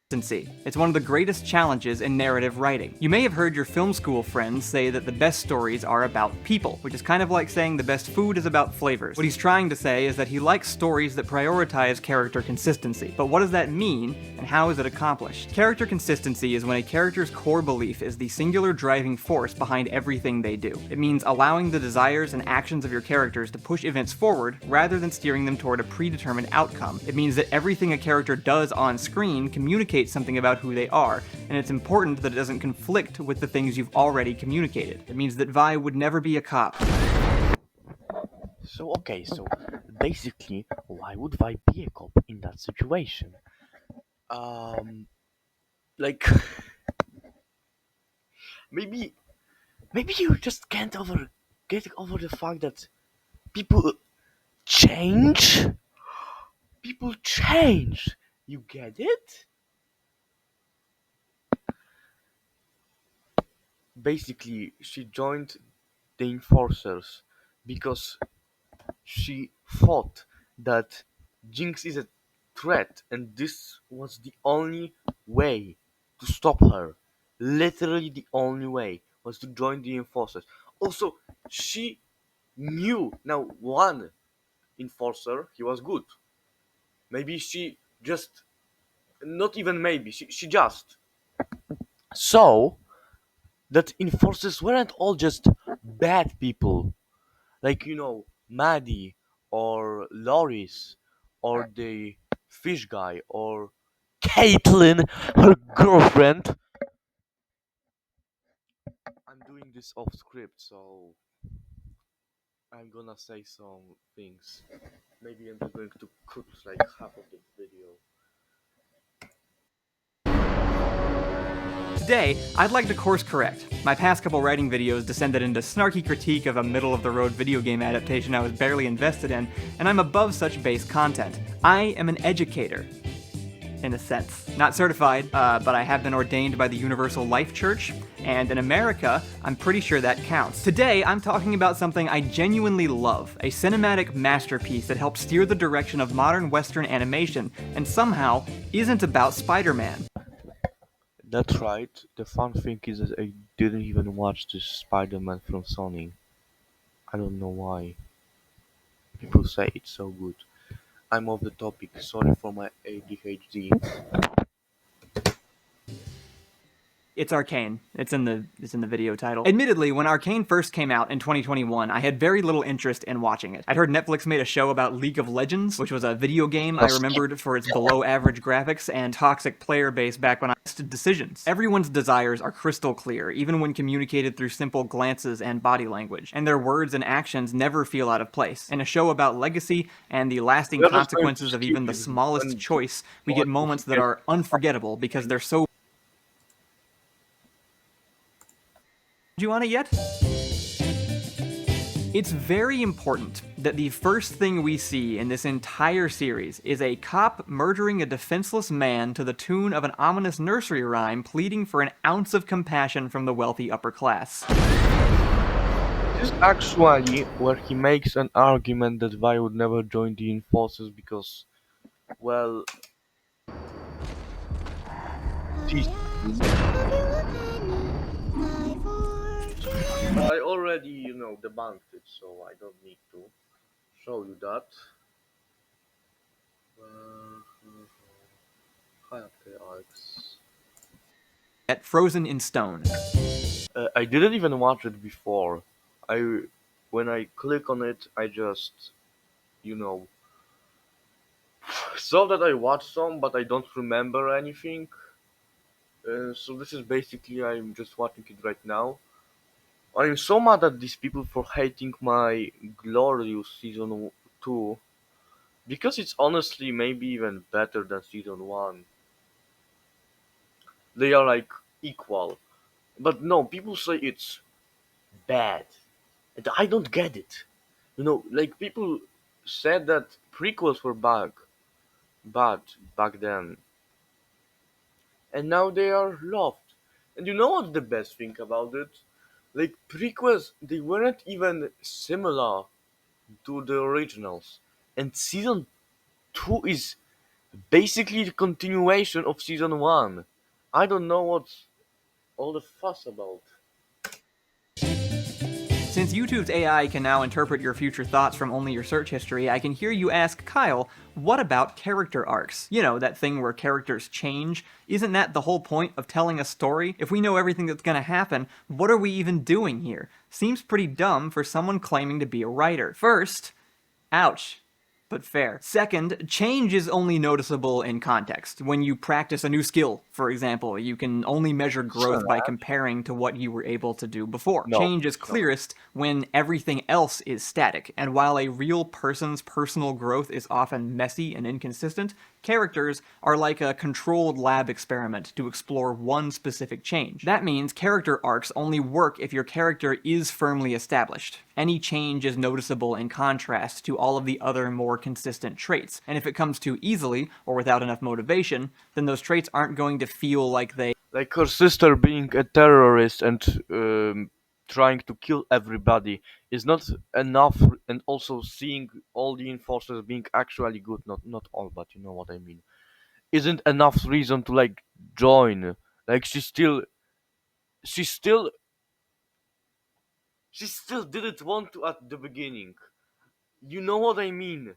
consistency. It's one of the greatest challenges in narrative writing. You may have heard your film school friends say that the best stories are about people, which is kind of like saying the best food is about flavors. What he's trying to say is that he likes stories that prioritize character consistency. But what does that mean, and how is it accomplished? Character consistency is when a character's core belief is the singular driving force behind everything they do. It means allowing the desires and actions of your characters to push events forward rather than steering them toward a predetermined outcome. It means that everything a character does on screen communicates something about who they are, and it's important that it doesn't conflict with the things you've already communicated. It means that Vi would never be a cop. So basically, why would Vi be a cop in that situation? Um, like maybe maybe you just can't get over the fact that people change. People change. You get it? Basically, she joined the enforcers because she thought that Jinx is a threat, and this was the only way to stop her. Literally, the only way was to join the enforcers. Also, she knew now one enforcer, he was good. Maybe she just, not even maybe, she just. So, that enforcers weren't all just bad people. Like, Maddie or Loris or the fish guy or Caitlin, her girlfriend. I'm doing this off script, so I'm gonna say some things. Maybe I'm just going to cut like half of the video. Today, I'd like to course correct. My past couple writing videos descended into snarky critique of a middle-of-the-road video game adaptation I was barely invested in, and I'm above such base content. I am an educator. In a sense. Not certified, but I have been ordained by the Universal Life Church, and in America, I'm pretty sure that counts. Today, I'm talking about something I genuinely love, a cinematic masterpiece that helps steer the direction of modern Western animation, and somehow isn't about Spider-Man. That's right. The fun thing is that I didn't even watch the Spider-Man from Sony. I don't know why. People say it's so good. I'm off the topic. Sorry for my ADHD. It's Arcane. It's in the video title. Admittedly, when Arcane first came out in 2021, I had very little interest in watching it. I'd heard Netflix made a show about League of Legends, which was a video game I remembered for its below-average graphics and toxic player base back when I tested decisions. Everyone's desires are crystal clear, even when communicated through simple glances and body language, and their words and actions never feel out of place. In a show about legacy and the lasting We're just going to consequences of skip even the it smallest and choice, we go get to moments that skip. are unforgettable because they're so. You on it yet? It's very important that the first thing we see in this entire series is a cop murdering a defenseless man to the tune of an ominous nursery rhyme pleading for an ounce of compassion from the wealthy upper class. This is actually where he makes an argument that Vi would never join the Enforcers because, well, she's but I already, debunked it, so I don't need to show you that. High up the arcs. At Frozen in Stone. I didn't even watch it before. I when I click on it, I just, you know, saw that I watched some, but I don't remember anything. So this is basically I'm just watching it right now. I'm so mad at these people for hating my glorious season 2 because it's honestly maybe even better than season 1. They are like equal. But no, people say it's bad. And I don't get it. Like people said that prequels were bad back then. And now they are loved. And you know what's the best thing about it? Like prequels, they weren't even similar to the originals. And season 2 is Basically the continuation of season 1. I don't know what's all the fuss about. Since YouTube's AI can now interpret your future thoughts from only your search history, I can hear you ask Kyle, what about character arcs? You know, that thing where characters change. Isn't that the whole point of telling a story? If we know everything that's gonna happen, what are we even doing here? Seems pretty dumb for someone claiming to be a writer. First, ouch, but fair. Second, change is only noticeable in context. When you practice a new skill, for example, you can only measure growth by comparing to what you were able to do before. No, Change is no. clearest when everything else is static, and while a real person's personal growth is often messy and inconsistent, characters are like a controlled lab experiment to explore one specific change. That means character arcs only work if your character is firmly established. Any change is noticeable in contrast to all of the other more consistent traits, and if it comes too easily or without enough motivation, then those traits aren't going to feel like they Like her sister being a terrorist and trying to kill everybody is not enough, and also seeing all the enforcers being actually good, not all, but you know what I mean, isn't enough reason to like join. Like she still she still didn't want to at the beginning. You know what I mean?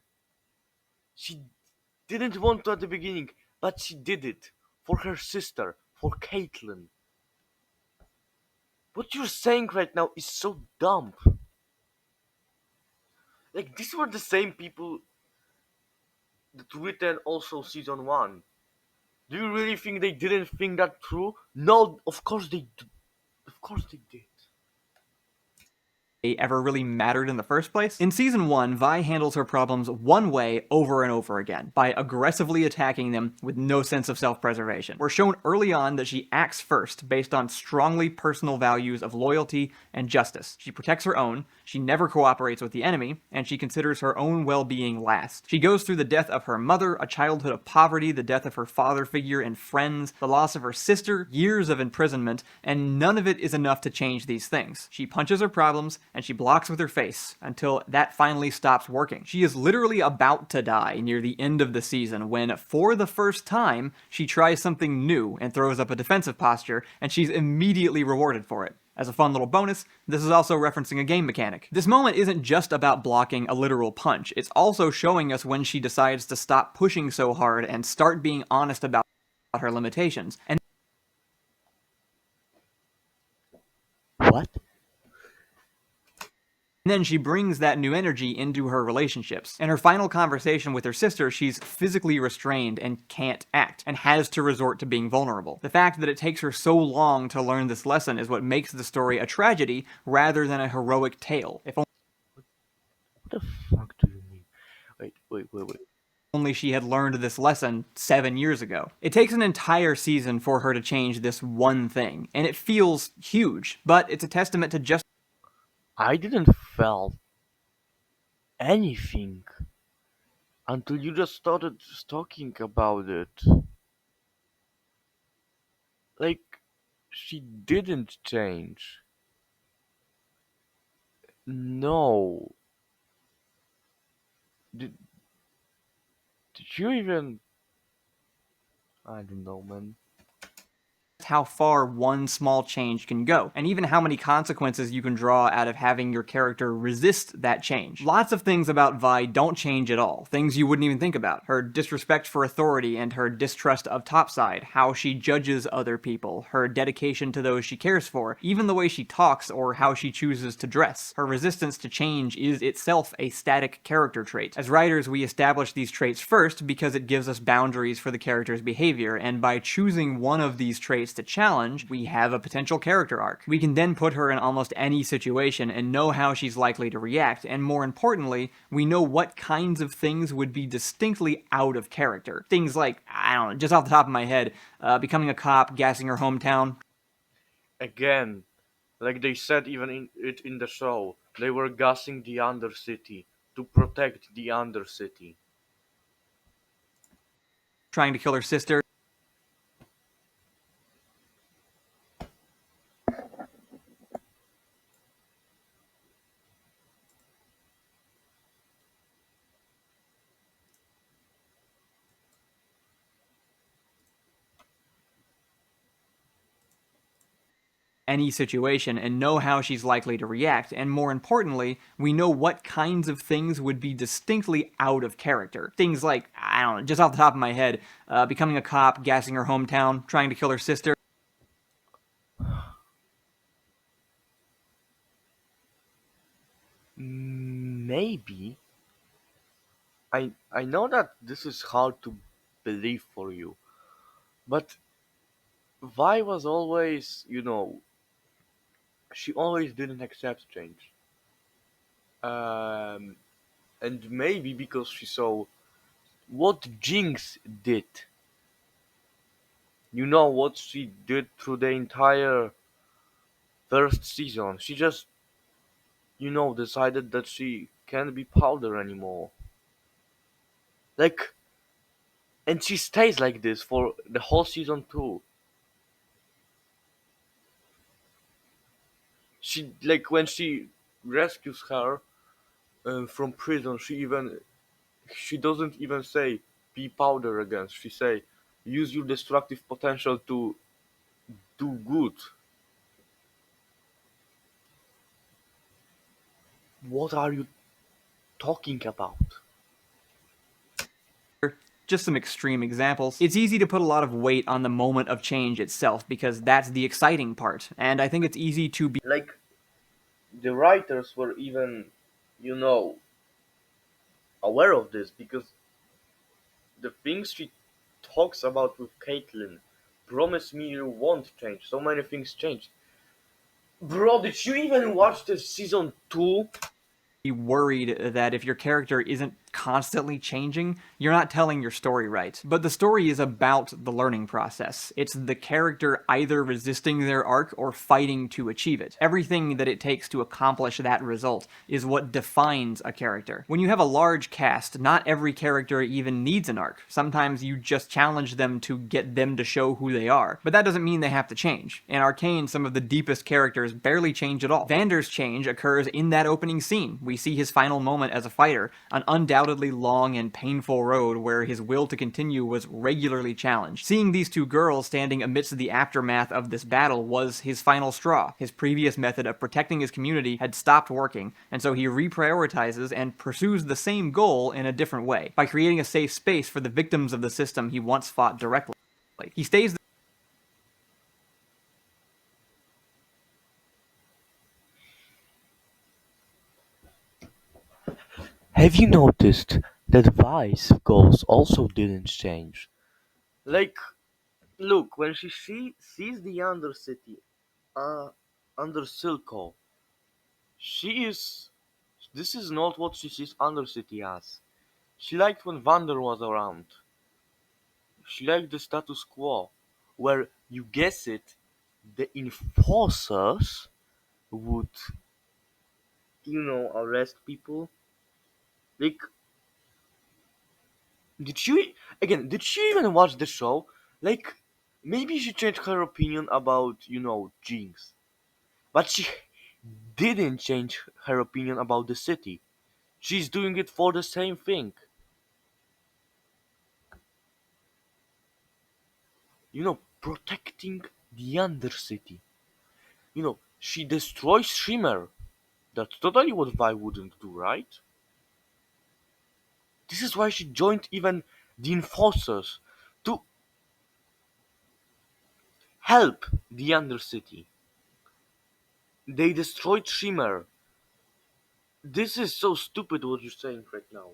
She didn't want to at the beginning, but she did it for her sister, for Caitlyn. What you're saying right now is so dumb. Like these were the same people that written also season 1. Do you really think they didn't think that through? No, of course of course they did. ever really mattered in the first place. In Season 1, Vi handles her problems one way over and over again, by aggressively attacking them with no sense of self-preservation. We're shown early on that she acts first based on strongly personal values of loyalty and justice. She protects her own, she never cooperates with the enemy, and she considers her own well-being last. She goes through the death of her mother, a childhood of poverty, the death of her father figure and friends, the loss of her sister, years of imprisonment, and none of it is enough to change these things. She punches her problems, and she blocks with her face until that finally stops working. She is literally about to die near the end of the season when, for the first time, she tries something new and throws up a defensive posture, and she's immediately rewarded for it. As a fun little bonus, this is also referencing a game mechanic. This moment isn't just about blocking a literal punch, it's also showing us when she decides to stop pushing so hard and start being honest about her limitations. And What? then she brings that new energy into her relationships. In her final conversation with her sister, she's physically restrained and can't act, and has to resort to being vulnerable. The fact that it takes her so long to learn this lesson is what makes the story a tragedy rather than a heroic tale. If What the fuck do you mean? Wait. only she had learned this lesson 7 years ago. It takes an entire season for her to change this one thing, and it feels huge, but it's a testament to just I didn't felt anything until you just started talking about it. Like, she didn't change. No. Did, did you even. I don't know, man. how far one small change can go, and even how many consequences you can draw out of having your character resist that change. Lots of things about Vi don't change at all, things you wouldn't even think about. Her disrespect for authority and her distrust of Topside, how she judges other people, her dedication to those she cares for, even the way she talks or how she chooses to dress. Her resistance to change is itself a static character trait. As writers, we establish these traits first because it gives us boundaries for the character's behavior, and by choosing one of these traits to challenge, we have a potential character arc. We can then put her in almost any situation and know how she's likely to react, and more importantly, we know what kinds of things would be distinctly out of character. Things like, I don't know, just off the top of my head, becoming a cop, gassing her hometown. Again, like they said even in the show, they were gassing the Undercity to protect the Undercity. Trying to kill her sister. any situation and know how she's likely to react, and more importantly, we know what kinds of things would be distinctly out of character. Things like, I don't know, just off the top of my head, becoming a cop, gassing her hometown, trying to kill her sister. Maybe. I know that this is hard to believe for you, but Vi was always, she always didn't accept change. Um, and maybe because she saw what Jinx did. You know what she did through the entire first season. She just, decided that she can't be powder anymore. Like, and she stays like this for the whole season too. She, like, when she rescues her from prison, she doesn't even say be powder again. She say use your destructive potential to do good. What are you talking about? Just some extreme examples. It's easy to put a lot of weight on the moment of change itself because that's the exciting part, and I think it's easy to be Like, the writers were even, you know, aware of this because the things she talks about with Caitlyn, promise me you won't change. So many things changed. Bro, did you even watch the season 2? worried that if your character isn't constantly changing, you're not telling your story right. But the story is about the learning process. It's the character either resisting their arc or fighting to achieve it. Everything that it takes to accomplish that result is what defines a character. When you have a large cast, not every character even needs an arc. Sometimes you just challenge them to get them to show who they are. But that doesn't mean they have to change. In Arcane, some of the deepest characters barely change at all. Vander's change occurs in that opening scene. We see his final moment as a fighter, an undoubtedly long and painful road where his will to continue was regularly challenged. Seeing these two girls standing amidst the aftermath of this battle was his final straw. His previous method of protecting his community had stopped working, and so he reprioritizes and pursues the same goal in a different way, by creating a safe space for the victims of the system he once fought directly. He stays Have you noticed that Vi's goals also didn't change? Like, look, when sees the Undercity under Silco, she is. This is not what she sees Undercity as. She liked when Vander was around. She liked the status quo, where you guess it, the enforcers would, arrest people. Like, did you even watch the show? Like, maybe she changed her opinion about, Jinx. But she didn't change her opinion about the city. She's doing it for the same thing. Protecting the Undercity. She destroys Shimmer. That's totally what Vi wouldn't do, right? This is why she joined even the Enforcers to help the Undercity. They destroyed Shimmer. This is so stupid what you're saying right now.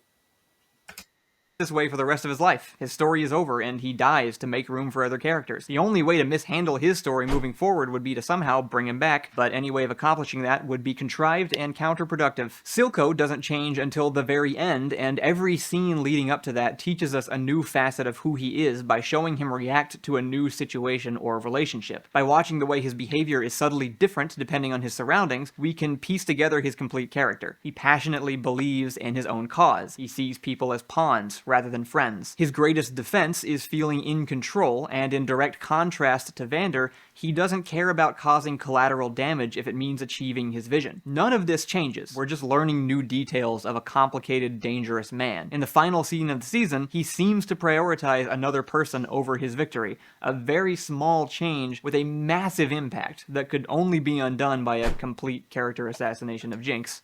this way for the rest of his life. His story is over, and he dies to make room for other characters. The only way to mishandle his story moving forward would be to somehow bring him back, but any way of accomplishing that would be contrived and counterproductive. Silco doesn't change until the very end, and every scene leading up to that teaches us a new facet of who he is by showing him react to a new situation or relationship. By watching the way his behavior is subtly different depending on his surroundings, we can piece together his complete character. He passionately believes in his own cause. He sees people as pawns, rather than friends. His greatest defense is feeling in control, and in direct contrast to Vander, he doesn't care about causing collateral damage if it means achieving his vision. None of this changes. We're just learning new details of a complicated, dangerous man. In the final scene of the season, he seems to prioritize another person over his victory, a very small change with a massive impact that could only be undone by a complete character assassination of Jinx.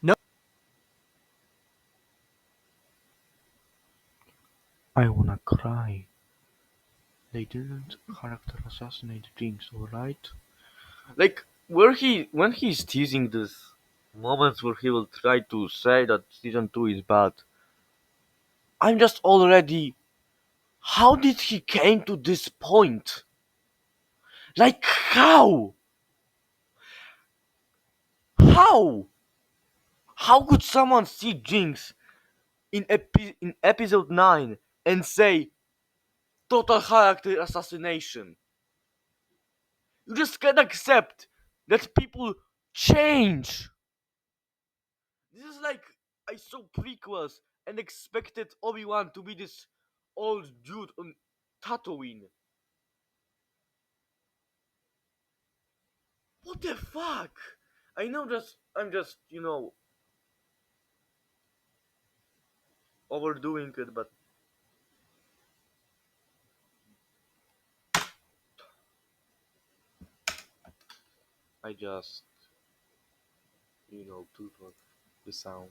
I wanna cry. They didn't character assassinate Jinx, alright? Like, when he's teasing this moments where he will try to say that season 2 is bad, I'm just already. How did he came to this point? Like, how? How? How could someone see Jinx in episode 9 and say total character assassination? You just can't accept that people change. This is like I saw prequels and expected Obi-Wan to be this old dude on Tatooine. What the fuck? I know that I'm just, overdoing it, but I just, tutor the sound.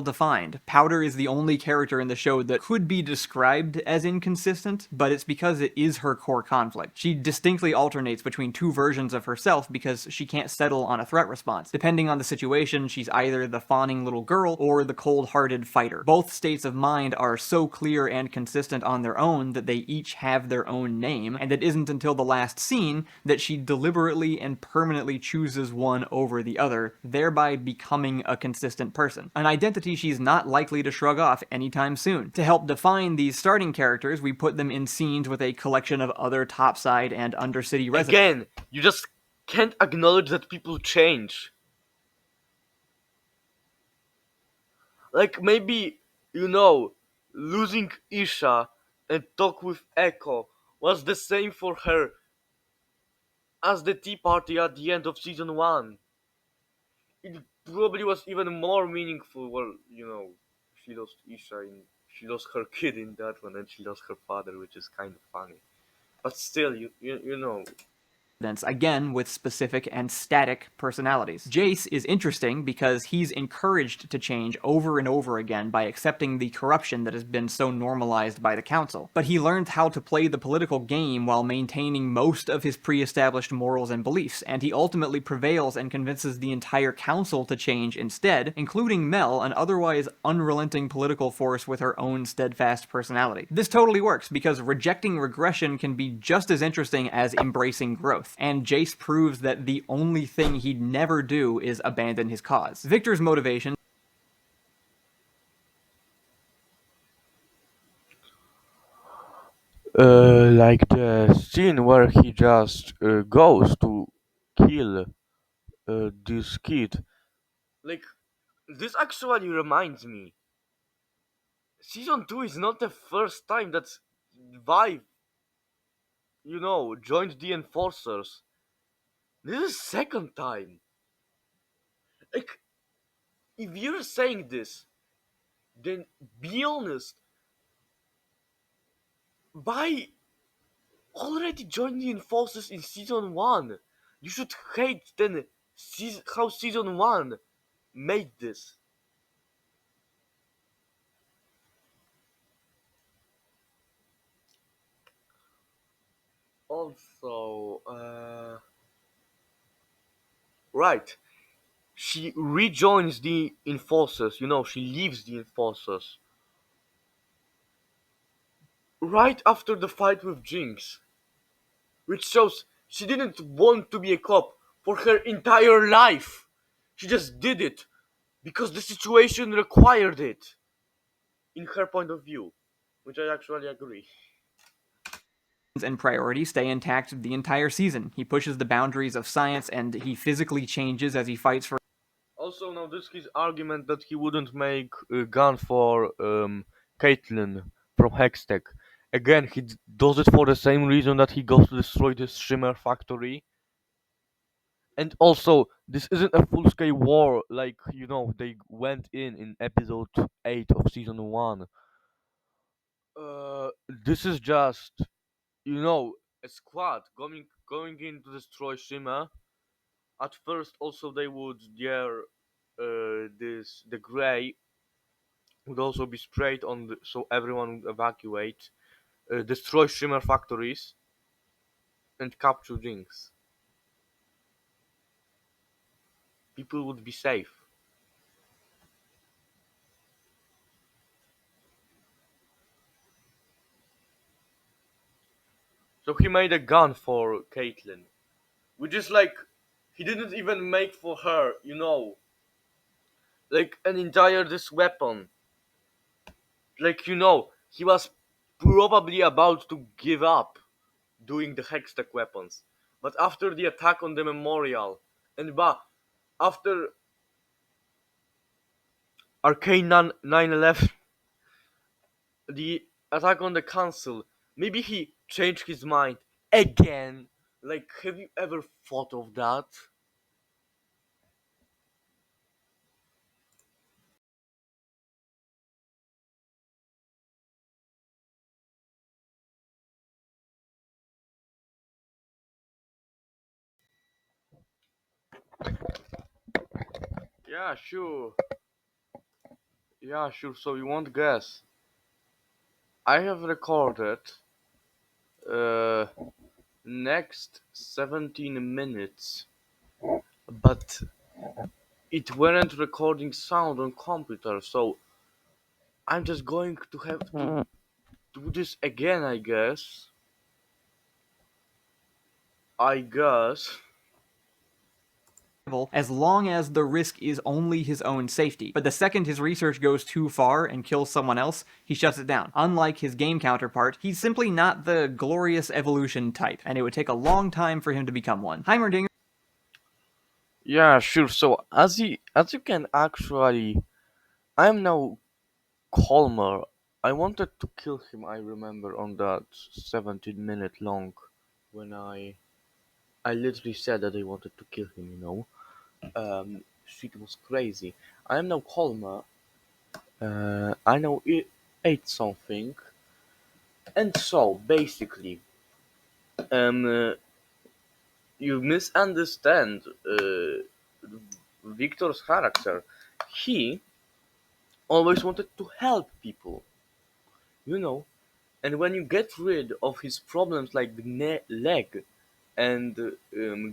Defined. Powder is the only character in the show that could be described as inconsistent, but it's because it is her core conflict. She distinctly alternates between two versions of herself because she can't settle on a threat response. Depending on the situation, she's either the fawning little girl or the cold-hearted fighter. Both states of mind are so clear and consistent on their own that they each have their own name, and it isn't until the last scene that she deliberately and permanently chooses one over the other, thereby becoming a consistent person. An identity she's not likely to shrug off anytime soon. To help define these starting characters, we put them in scenes with a collection of other topside and undercity residents. Again, you just can't acknowledge that people change. Like maybe, losing Isha and talk with Echo was the same for her as the Tea Party at the end of season 1. It probably was even more meaningful. Well, she lost she lost her kid in that one, and she lost her father, which is kind of funny. But still, you know. Again with specific and static personalities. Jace is interesting because he's encouraged to change over and over again by accepting the corruption that has been so normalized by the council. But he learns how to play the political game while maintaining most of his pre-established morals and beliefs, and he ultimately prevails and convinces the entire council to change instead, including Mel, an otherwise unrelenting political force with her own steadfast personality. This totally works because rejecting regression can be just as interesting as embracing growth. And Jace proves that the only thing he'd never do is abandon his cause. Victor's motivation Like the scene where he just goes to kill this kid. Like, this actually reminds me. Season 2 is not the first time that Vive, joined the Enforcers. This is second time. Like, if you're saying this, then be honest. Why already joined the Enforcers in season 1? You should hate then how season 1 made this. Also, right. She rejoins the Enforcers, she leaves the Enforcers. Right after the fight with Jinx. Which shows she didn't want to be a cop for her entire life. She just did it because the situation required it. In her point of view. Which I actually agree. and priorities stay intact the entire season. He pushes the boundaries of science and he physically changes as he fights for. Also, now this his argument that he wouldn't make a gun for Caitlyn from Hextech. Again, does it for the same reason that he goes to destroy the Shimmer factory. And also, this isn't a full-scale war like they went in episode 8 of season 1. This is just a squad going in to destroy Shima. At first, also they would dare the gray would also be sprayed on so everyone would evacuate, destroy Shimmer factories, and capture Jinx. People would be safe. So he made a gun for Caitlyn, which is like he didn't even make for her, like an entire this weapon. Like he was probably about to give up doing the Hextech weapons, but after the attack on the memorial, and after Arcane 9/11, the attack on the council, maybe he changed his mind again. Like, have you ever thought of that? Yeah, sure. Yeah, sure. So you won't guess. I have recorded uh next 17 minutes, but it weren't recording sound on computer, so I'm just going to have to do this again, I guess. I guess. as long as the risk is only his own safety. But the second his research goes too far and kills someone else, he shuts it down. Unlike his game counterpart, he's simply not the glorious evolution type, and it would take a long time for him to become one. Heimerdinger Yeah, sure. So as you can actually, I'm now calmer. I wanted to kill him. I remember on that 17-minute long when I literally said that I wanted to kill him. Shit was crazy. I am now calmer. I now ate something, and so basically, um, uh, you misunderstand Victor's character. He always wanted to help people, you know. And when you get rid of his problems like the leg and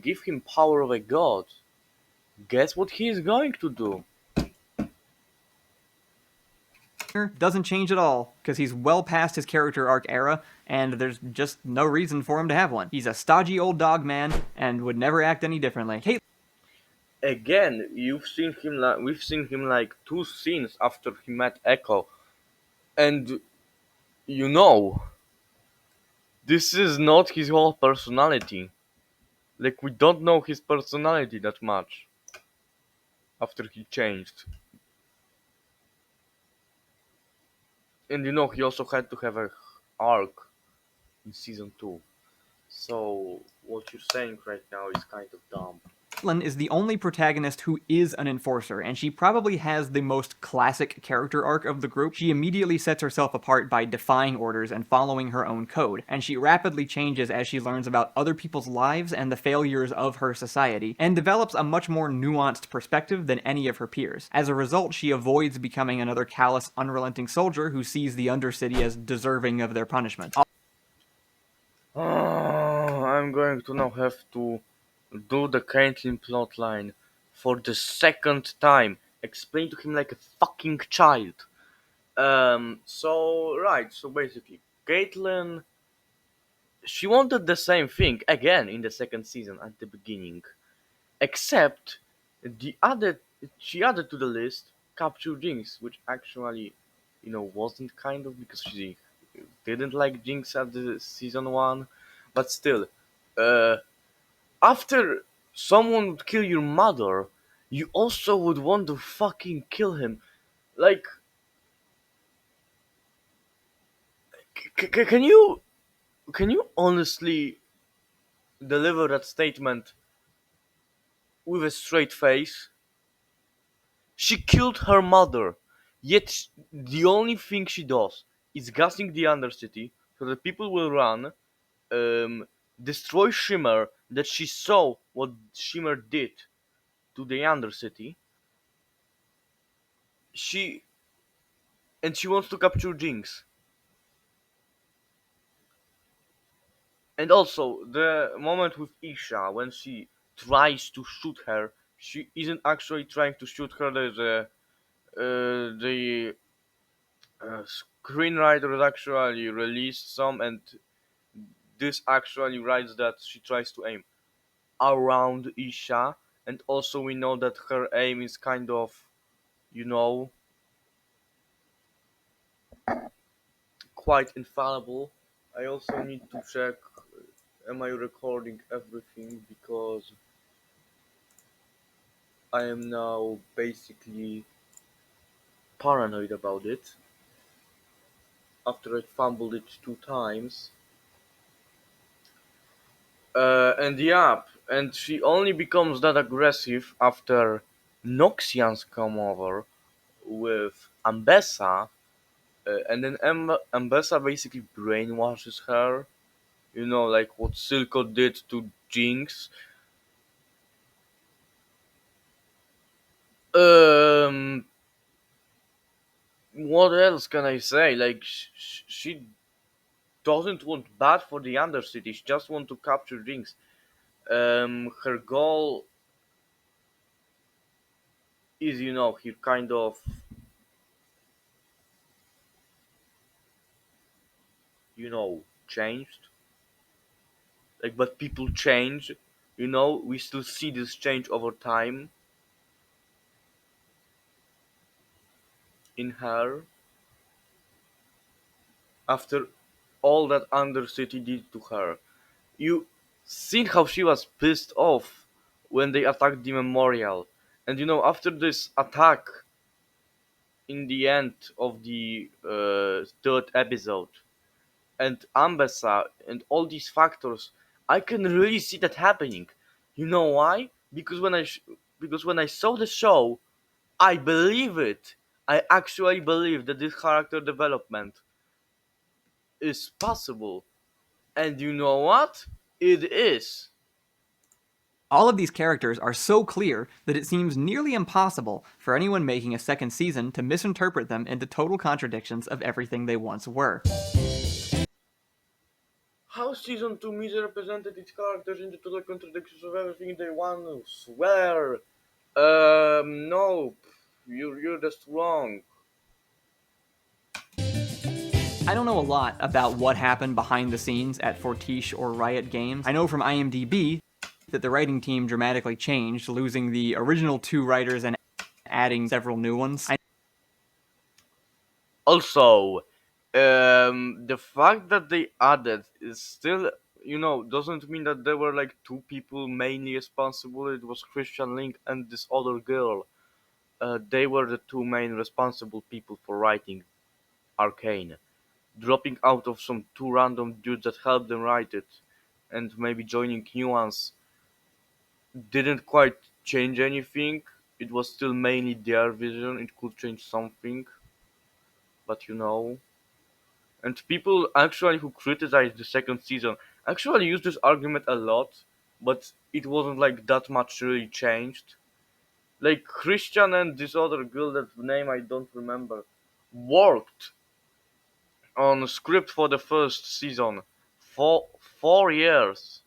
give him power of a god, guess what he is going to do? doesn't change at all, because he's well past his character arc era, and there's just no reason for him to have one. He's a stodgy old dog man, and would never act any differently. Again, we've seen him like two scenes after he met Echo, and you know, this is not his whole personality. Like we don't know his personality that much after he changed. And he also had to have a arc in season 2. So what you're saying right now is kind of dumb. Caitlyn is the only protagonist who is an enforcer, and she probably has the most classic character arc of the group. She immediately sets herself apart by defying orders and following her own code, and she rapidly changes as she learns about other people's lives and the failures of her society, and develops a much more nuanced perspective than any of her peers. As a result, she avoids becoming another callous, unrelenting soldier who sees the Undercity as deserving of their punishment. I'm going to now have to do the Caitlyn plotline for the second time. Explain to him like a fucking child. So basically, Caitlyn, she wanted the same thing again in the second season at the beginning, except the added she added to the list capture Jinx, which actually, wasn't kind of because she didn't like Jinx at the season 1, but still, uh, after someone would kill your mother, you also would want to fucking kill him. Like, Can you honestly deliver that statement with a straight face? She killed her mother, yet the only thing she does is gassing the Undercity so that people will run, um, destroy Shimmer, that she saw what Shimmer did to the Undercity. She and she wants to capture Jinx. And also the moment with Isha when she tries to shoot her, she isn't actually trying to shoot her. There's a the screenwriter actually released some, and this actually writes that she tries to aim around Isha, and also we know that her aim is kind of, you know, quite infallible. I also need to check, am I recording everything, because I am now basically paranoid about it after I fumbled it 2 times. And yeah, and she only becomes that aggressive after Noxians come over with Ambessa, and then Ambessa basically brainwashes her. You know, like what Silco did to Jinx. Um, what else can I say? Like, she doesn't want bad for the Undercity. She just want to capture Jinx. Her goal is, he kind of, changed. Like, but people change. We still see this change over time in her after all that Undercity did to her. You seen how she was pissed off when they attacked the memorial, and after this attack in the end of the third episode, and Ambessa and all these factors, I can really see that happening. You know why? Because when I saw the show, I believe it. I actually believe that this character development is possible. And you know what? It is. All of these characters are so clear that it seems nearly impossible for anyone making a second season to misinterpret them into total contradictions of everything they once were. How season 2 misrepresented its characters into total contradictions of everything they once were. No. You're just wrong. I don't know a lot about what happened behind the scenes at Fortiche or Riot Games. I know from IMDb that the writing team dramatically changed, losing the original 2 writers and adding several new ones. Also, the fact that they added is still, doesn't mean that there were like two people mainly responsible. It was Christian Link and this other girl. They were the two main responsible people for writing Arcane. Dropping out of some two random dudes that helped them write it, and maybe joining new ones, didn't quite change anything. It was still mainly their vision. It could change something, but and people actually who criticized the second season actually used this argument a lot, but it wasn't like that much really changed. Like Christian and this other girl, that name I don't remember, worked on a script for the first season for 4 years,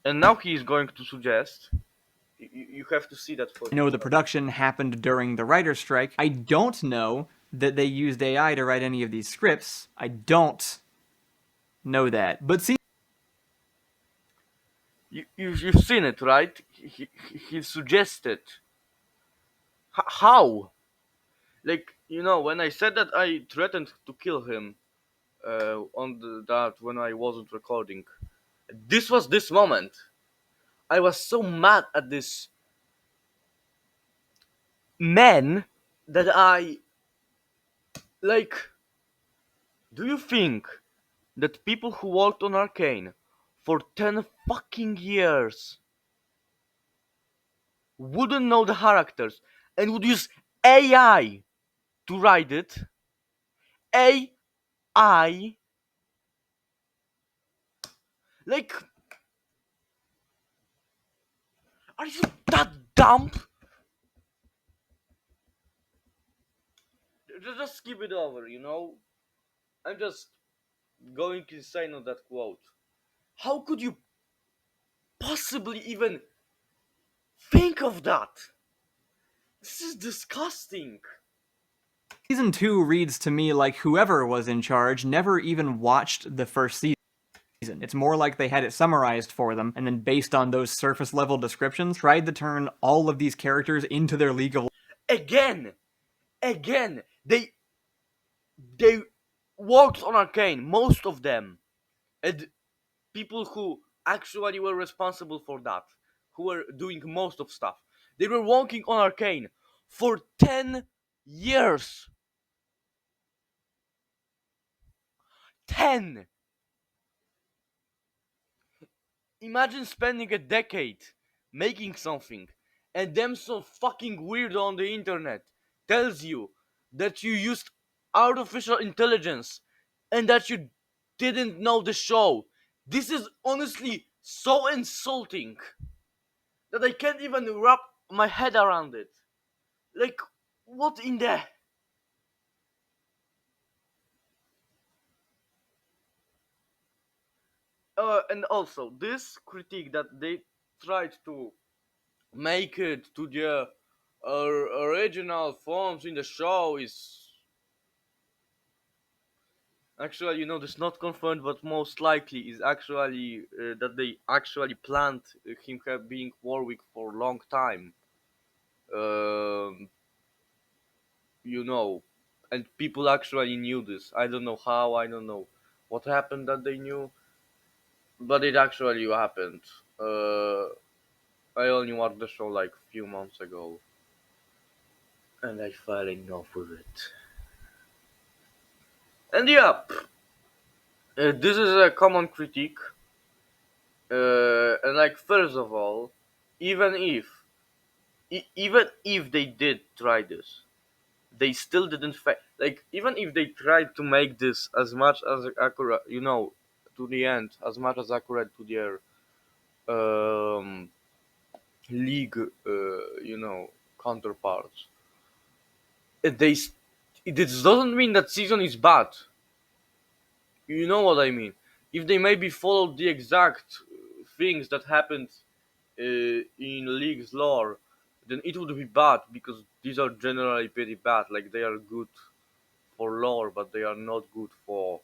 and now he is going to suggest you have to see that for I know the yourself. production happened during the writer's strike. I don't know that they used AI to write any of these scripts. I don't know that. But see, You've seen it, right? He suggested. How? Like, when I said that I threatened to kill him on that when I wasn't recording, this was this moment. I was so mad at this man that I, like, Do you think that people who worked on Arcane for 10 fucking years wouldn't know the characters and would use AI to write it? AI? Like, are you that dumb? Just skip it over. I'm just going insane on that quote. How could you possibly even think of that? This is disgusting. Season 2 reads to me like whoever was in charge never even watched the first season. It's more like they had it summarized for them, and then based on those surface level descriptions, tried to turn all of these characters into their League of Again, again, they worked on Arcane, most of them, and people who actually were responsible for that, who were doing most of stuff, they were working on Arcane for 10 years. 10. Imagine spending a decade making something, and then some fucking weirdo on the internet tells you that you used artificial intelligence and that you didn't know the show. This is honestly so insulting that I can't even wrap my head around it. Like, what in the. And also, this critique that they tried to make it to the original forms in the show is actually, this not confirmed, but most likely is actually that they actually planned him being Warwick for a long time. Um, you know, and people actually knew this. I don't know how. I don't know what happened that they knew, but it actually happened. I only watched the show like a few months ago, and I fell in love with it. And yeah, this is a common critique. And like, first of all, even if even if they did try this, they still didn't like, even if they tried to make this as much as accurate, to the end, as much as accurate to their um, league, counterparts. They this doesn't mean that season is bad. You know what I mean? If they maybe followed the exact things that happened in League's lore, then it would be bad because these are generally pretty bad. Like, they are good for lore, but they are not good for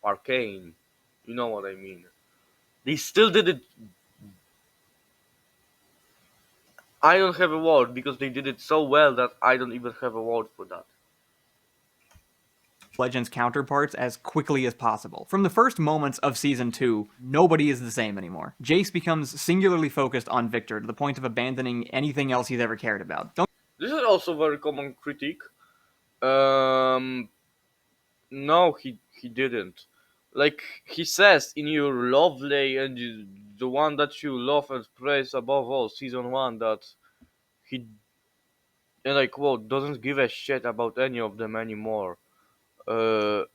Arcane. You know what I mean? They still did it. I don't have a word because they did it so well that I don't even have a word for that. Legends counterparts as quickly as possible. From the first moments of Season 2, nobody is the same anymore. Jace becomes singularly focused on Victor to the point of abandoning anything else he's ever cared about. This is also very common critique. Um, no, he didn't. Like he says in your lovely and the one that you love and praise above all, season one, that he, and I quote, doesn't give a shit about any of them anymore. Uh,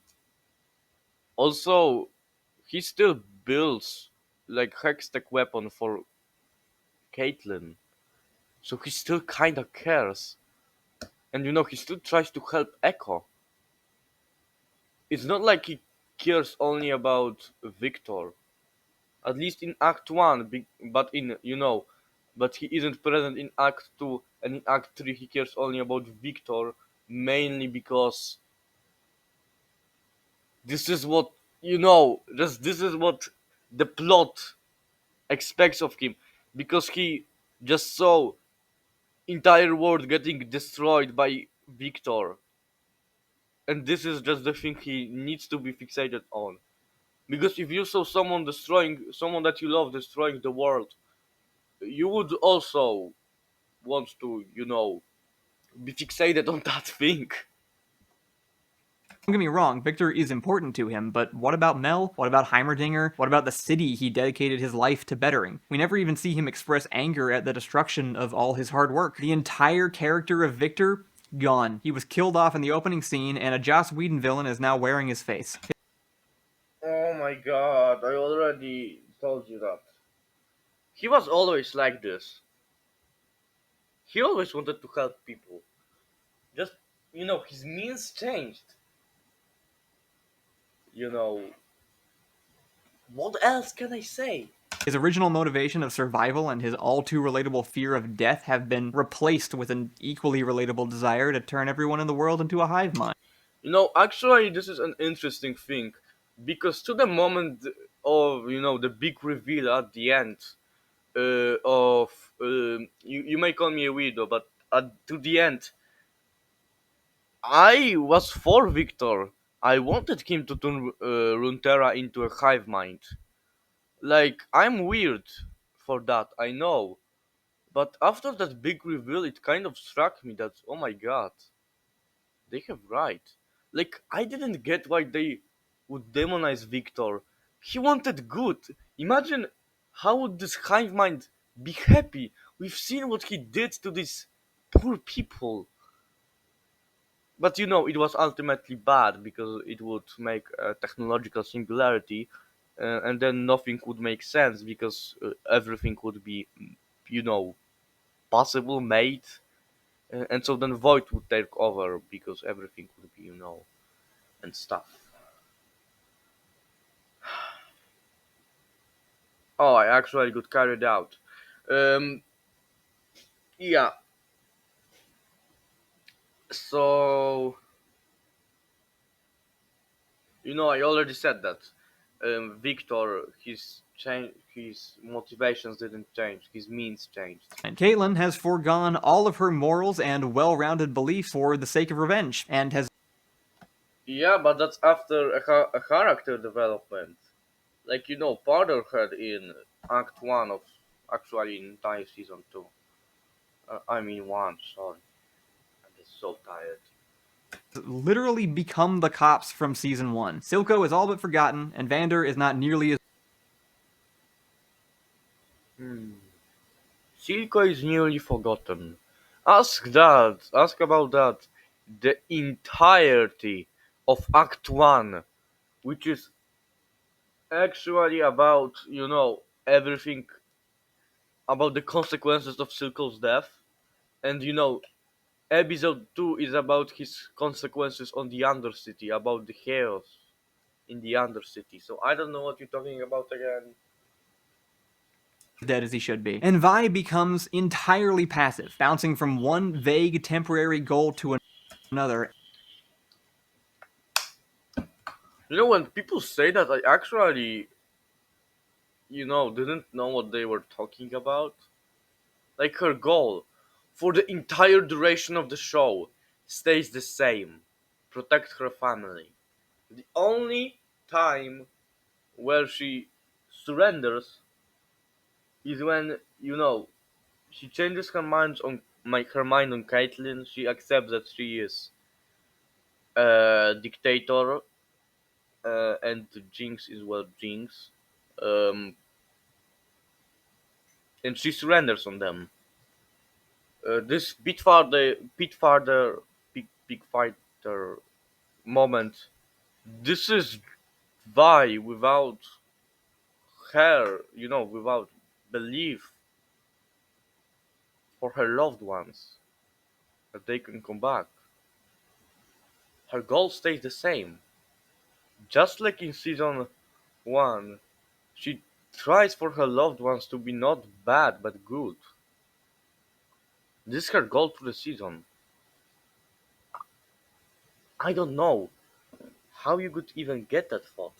Also, he still builds like hextech weapon for Caitlyn, so he still kinda cares, and he still tries to help Echo. It's not like he cares only about Victor, at least in Act One, but he isn't present in Act Two, and in Act Three he cares only about Victor, mainly because this is what just this is what the plot expects of him, because he just saw entire world getting destroyed by Victor, and this is just the thing he needs to be fixated on. Because if you saw someone that you love destroying the world, you would also want to, be fixated on that thing. Don't get me wrong, Victor is important to him, but what about Mel? What about Heimerdinger? What about the city he dedicated his life to bettering? We never even see him express anger at the destruction of all his hard work. The entire character of Victor, gone. He was killed off in the opening scene, and a Joss Whedon villain is now wearing his face. Oh my god, I already told you that. He was always like this. He always wanted to help people. Just, his means changed. You know, what else can I say? His original motivation of survival and his all too relatable fear of death have been replaced with an equally relatable desire to turn everyone in the world into a hive mind. Actually, this is an interesting thing because to the moment of the big reveal at the end of you may call me a weirdo, but to the end, I was for Victor. I wanted him to turn Runeterra into a hive mind. Like I'm weird for that, I know. But after that big reveal, it kind of struck me that oh my god, they have right. Like I didn't get why they would demonize Victor. He wanted good. Imagine how would this hive mind be happy? We've seen what he did to these poor people. But it was ultimately bad because it would make a technological singularity, and then nothing would make sense because everything would be, you know, possible, made, and so then Void would take over because everything would be, and stuff. Oh, I actually got carried out. Um, yeah. So I already said that. Victor, his motivations didn't change. His means changed. And Caitlyn has foregone all of her morals and well-rounded beliefs for the sake of revenge, and has Yeah, but that's after a character development. Like Parder had in Act One of actually in entire season two. I mean one. Sorry, I'm just so tired. literally become the cops from season 1. Silco is all but forgotten, and Vander is not nearly as Hmm. Silco is nearly forgotten. Ask that. Ask about that. The entirety of Act One, which is actually about everything about the consequences of Silco's death, and episode 2 is about his consequences on the Undercity, about the chaos in the Undercity. So I don't know what you're talking about again. dead as he should be. And Vi becomes entirely passive, bouncing from one vague temporary goal to another. When people say that, I actually, didn't know what they were talking about. Like her goal for the entire duration of the show stays the same: protect her family. The only time where she surrenders is when she changes her mind on Caitlyn. She accepts that she is a dictator, and Jinx is well Jinx, um, and she surrenders on them. This big fighter moment. This is Vi without her, without belief for her loved ones that they can come back. Her goal stays the same. Just like in season 1, she tries for her loved ones to be not bad but good. This is her goal through the season. I don't know how you could even get that thought.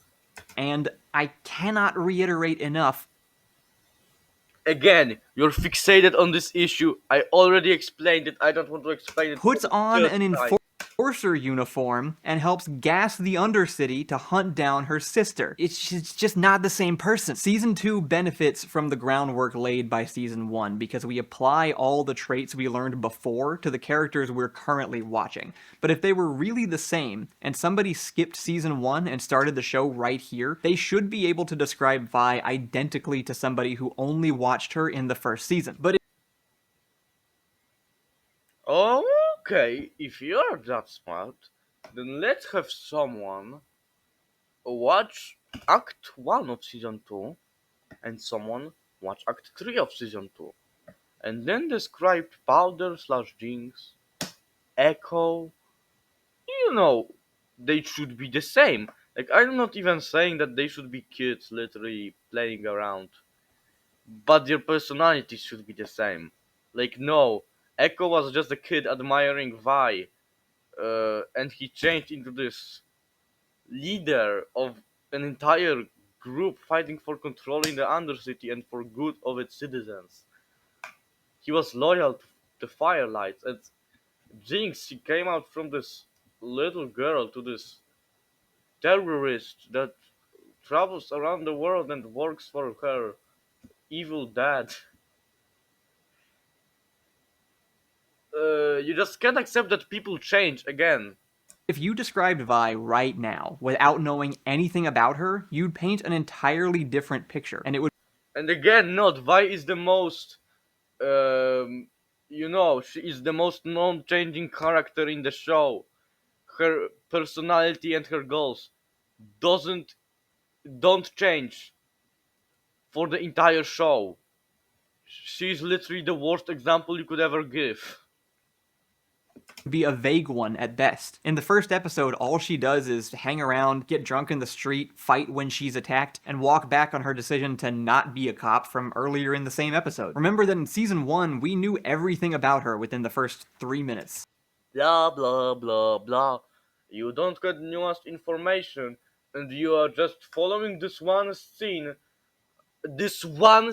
And I cannot reiterate enough. Again, you're fixated on this issue. I already explained it. I don't want to explain it for Puts the on third an time. Enforcer uniform and helps gas the Undercity to hunt down her sister. It's just not the same person. Season 2 benefits from the groundwork laid by Season 1 because we apply all the traits we learned before to the characters we're currently watching. But if they were really the same, and somebody skipped Season 1 and started the show right here, they should be able to describe Vi identically to somebody who only watched her in the first season. But Oh, okay, if you're that smart, then let's have someone watch Act 1 of Season 2 and someone watch Act 3 of Season 2 and then describe Powder slash Jinx, Echo. You know, they should be the same. Like, I'm not even saying that they should be kids literally playing around, but their personalities should be the same. Like, no, Echo was just a kid admiring Vi, and he changed into this leader of an entire group fighting for controlling the Undercity and for good of its citizens. He was loyal to the Firelights, and Jinx, she came out from this little girl to this terrorist that travels around the world and works for her evil dad. You just can't accept that people change again. if you described Vi right now without knowing anything about her, you'd paint an entirely different picture, and it would And again, not Vi is the most, she is the most non-changing character in the show. Her personality and her goals doesn't don't change for the entire show. She's literally the worst example you could ever give. be a vague one at best. In the first episode, all she does is hang around, get drunk in the street, fight when she's attacked, and walk back on her decision to not be a cop from earlier in the same episode. Remember that in Season 1, we knew everything about her within the first 3 minutes. Blah blah blah blah. You don't get nuanced information, and you are just following this one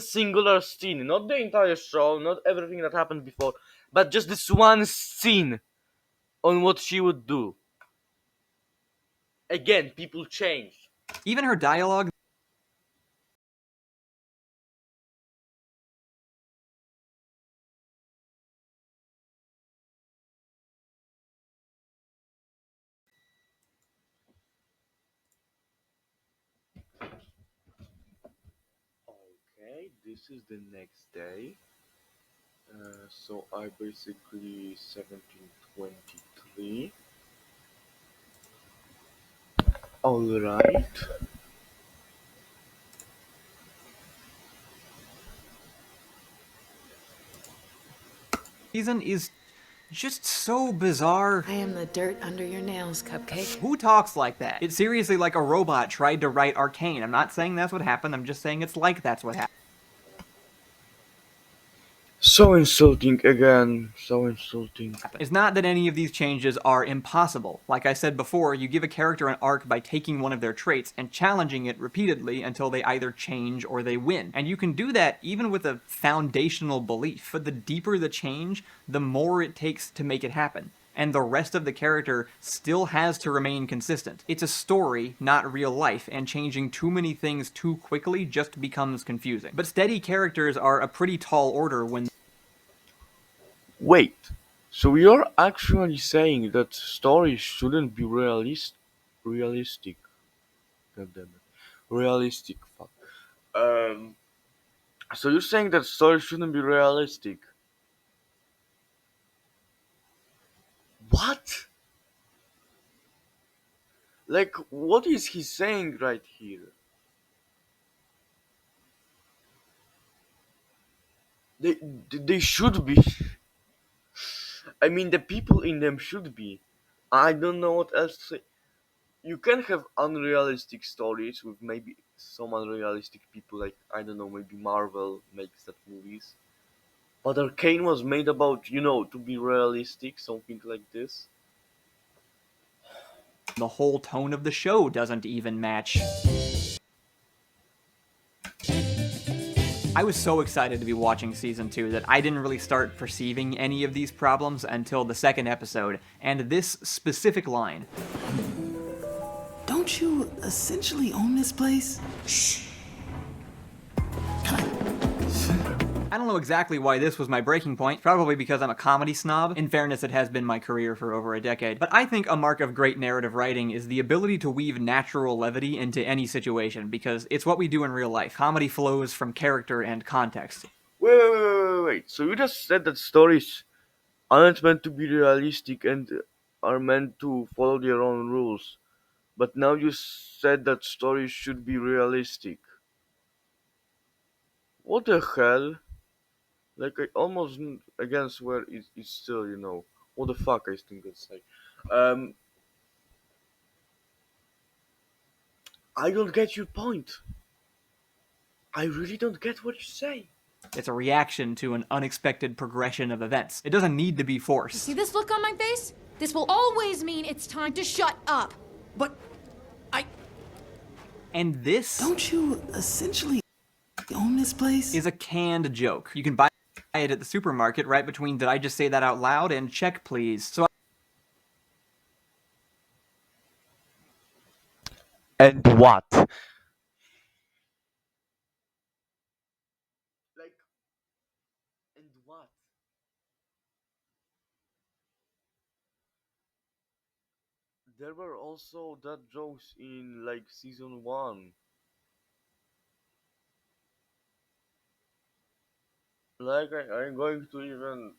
singular scene, not the entire show, not everything that happened before, but just this one scene on what she would do. Again, people change. Even her dialogue, Okay, this is the next day. So I basically 1723. All right. season is just so bizarre. I am the dirt under your nails, Cupcake. Who talks like that? It's seriously like a robot tried to write Arcane. I'm not saying that's what happened, I'm just saying it's like that's what happened. So insulting again. So insulting. It's not that any of these changes are impossible. Like I said before, you give a character an arc by taking one of their traits and challenging it repeatedly until they either change or they win. And you can do that even with a foundational belief. But the deeper the change, the more it takes to make it happen. And the rest of the character still has to remain consistent. It's a story, not real life, and changing too many things too quickly just becomes confusing. But steady characters are a pretty tall order when Wait, so you're actually saying that stories shouldn't be realistic? God damn it, realistic. Fuck. Um. So you're saying that stories shouldn't be realistic? What? Like, what is he saying right here? They should be. I mean, the people in them should be. I don't know what else to say. You can have unrealistic stories with maybe some unrealistic people, like, I don't know, maybe Marvel makes that movies. But Arcane was made about, to be realistic, something like this. the whole tone of the show doesn't even match. I was so excited to be watching season 2 that I didn't really start perceiving any of these problems until the second episode, and this specific line. Don't you essentially own this place? Shh. I don't know exactly why this was my breaking point, probably because I'm a comedy snob. In fairness, it has been my career for over a decade. But I think a mark of great narrative writing is the ability to weave natural levity into any situation, because it's what we do in real life. Comedy flows from character and context. Wait. So you just said that stories aren't meant to be realistic and are meant to follow their own rules. But now you said that stories should be realistic. What the hell? Like, I almost again swear it's still, what the fuck I think it's like. Um, I don't get your point. I really don't get what you say. It's a reaction to an unexpected progression of events. It doesn't need to be forced. See this look on my face? This will always mean it's time to shut up. But And this don't you essentially own this place? is a canned joke. You can buy it at the supermarket right between "did I just say that out loud" and "check please." So And what? Like, and what? There were also that jokes in like season 1. Like, I'm going to even,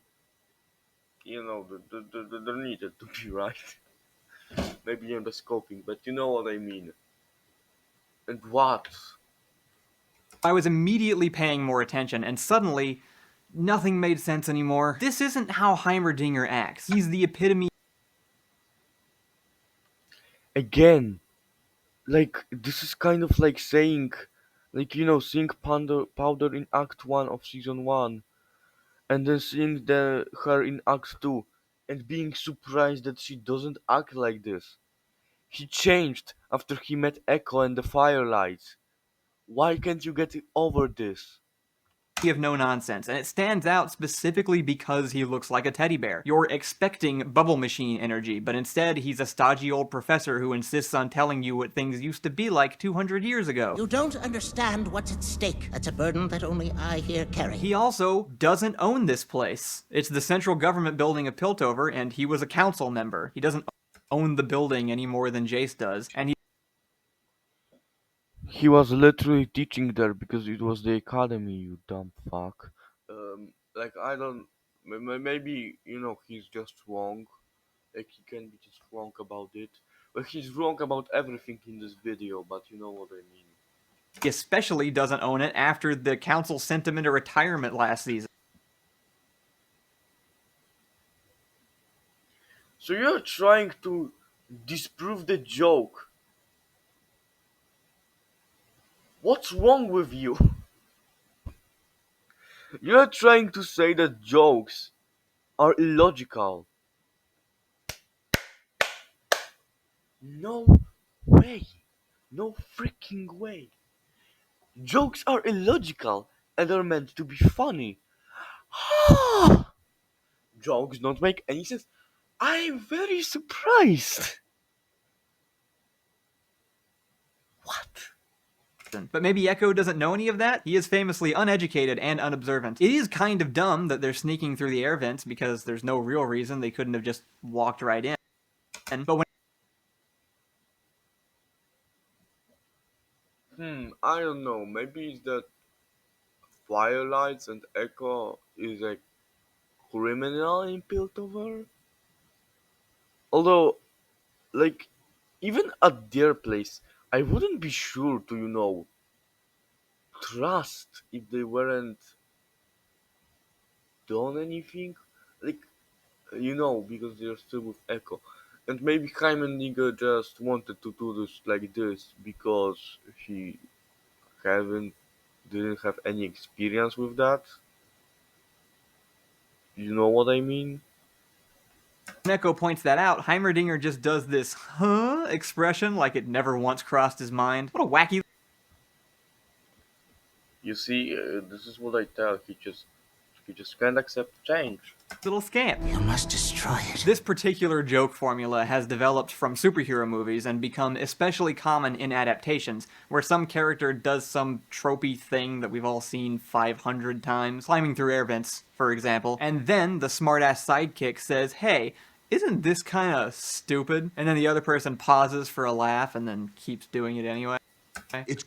there needed to be, right. Maybe I'm just coping, but you know what I mean. And what? I was immediately paying more attention, and suddenly, nothing made sense anymore. This isn't how Heimerdinger acts. He's the epitome Again, like, this is kind of like saying, like, seeing powder in Act 1 of season 1, and then seeing her in Act 2, and being surprised that she doesn't act like this. He changed after he met Echo and the Firelights. Why can't you get over this? of no nonsense, and it stands out specifically because he looks like a teddy bear. You're expecting bubble machine energy, but instead he's a stodgy old professor who insists on telling you what things used to be like 200 years ago. You don't understand what's at stake. That's a burden that only I here carry. He also doesn't own this place. It's the central government building of Piltover, and he was a council member. He doesn't own the building any more than Jace does, and He was literally teaching there because it was the academy, you dumb fuck. Like, I don't. Maybe, he's just wrong. Like, he can be just wrong about it. But he's wrong about everything in this video, but you know what I mean. he especially doesn't own it after the council sent him into retirement last season. So you're trying to disprove the joke. What's wrong with you? You're trying to say that jokes are illogical. No way. No freaking way. Jokes are illogical and are meant to be funny. Jokes don't make any sense. I'm very surprised. What? But maybe Echo doesn't know any of that? He is famously uneducated and unobservant. It is kind of dumb that they're sneaking through the air vents because there's no real reason they couldn't have just walked right in. But when I don't know. Maybe it's that Firelights and Echo is a criminal in Piltover? Although, like, even at their place, I wouldn't be sure to, trust if they weren't done anything. Like, because they're still with Echo. And maybe Heimendinger just wanted to do this like this because he didn't have any experience with that. You know what I mean? Echo points that out, Heimerdinger just does this "huh" expression like it never once crossed his mind. What a wacky You see, this is what I tell. He just can't accept change. Little scamp. You must destroy it. This particular joke formula has developed from superhero movies and become especially common in adaptations, where some character does some tropey thing that we've all seen 500 times, climbing through air vents, for example, and then the smartass sidekick says, hey, isn't this kinda stupid? And then the other person pauses for a laugh and then keeps doing it anyway. It's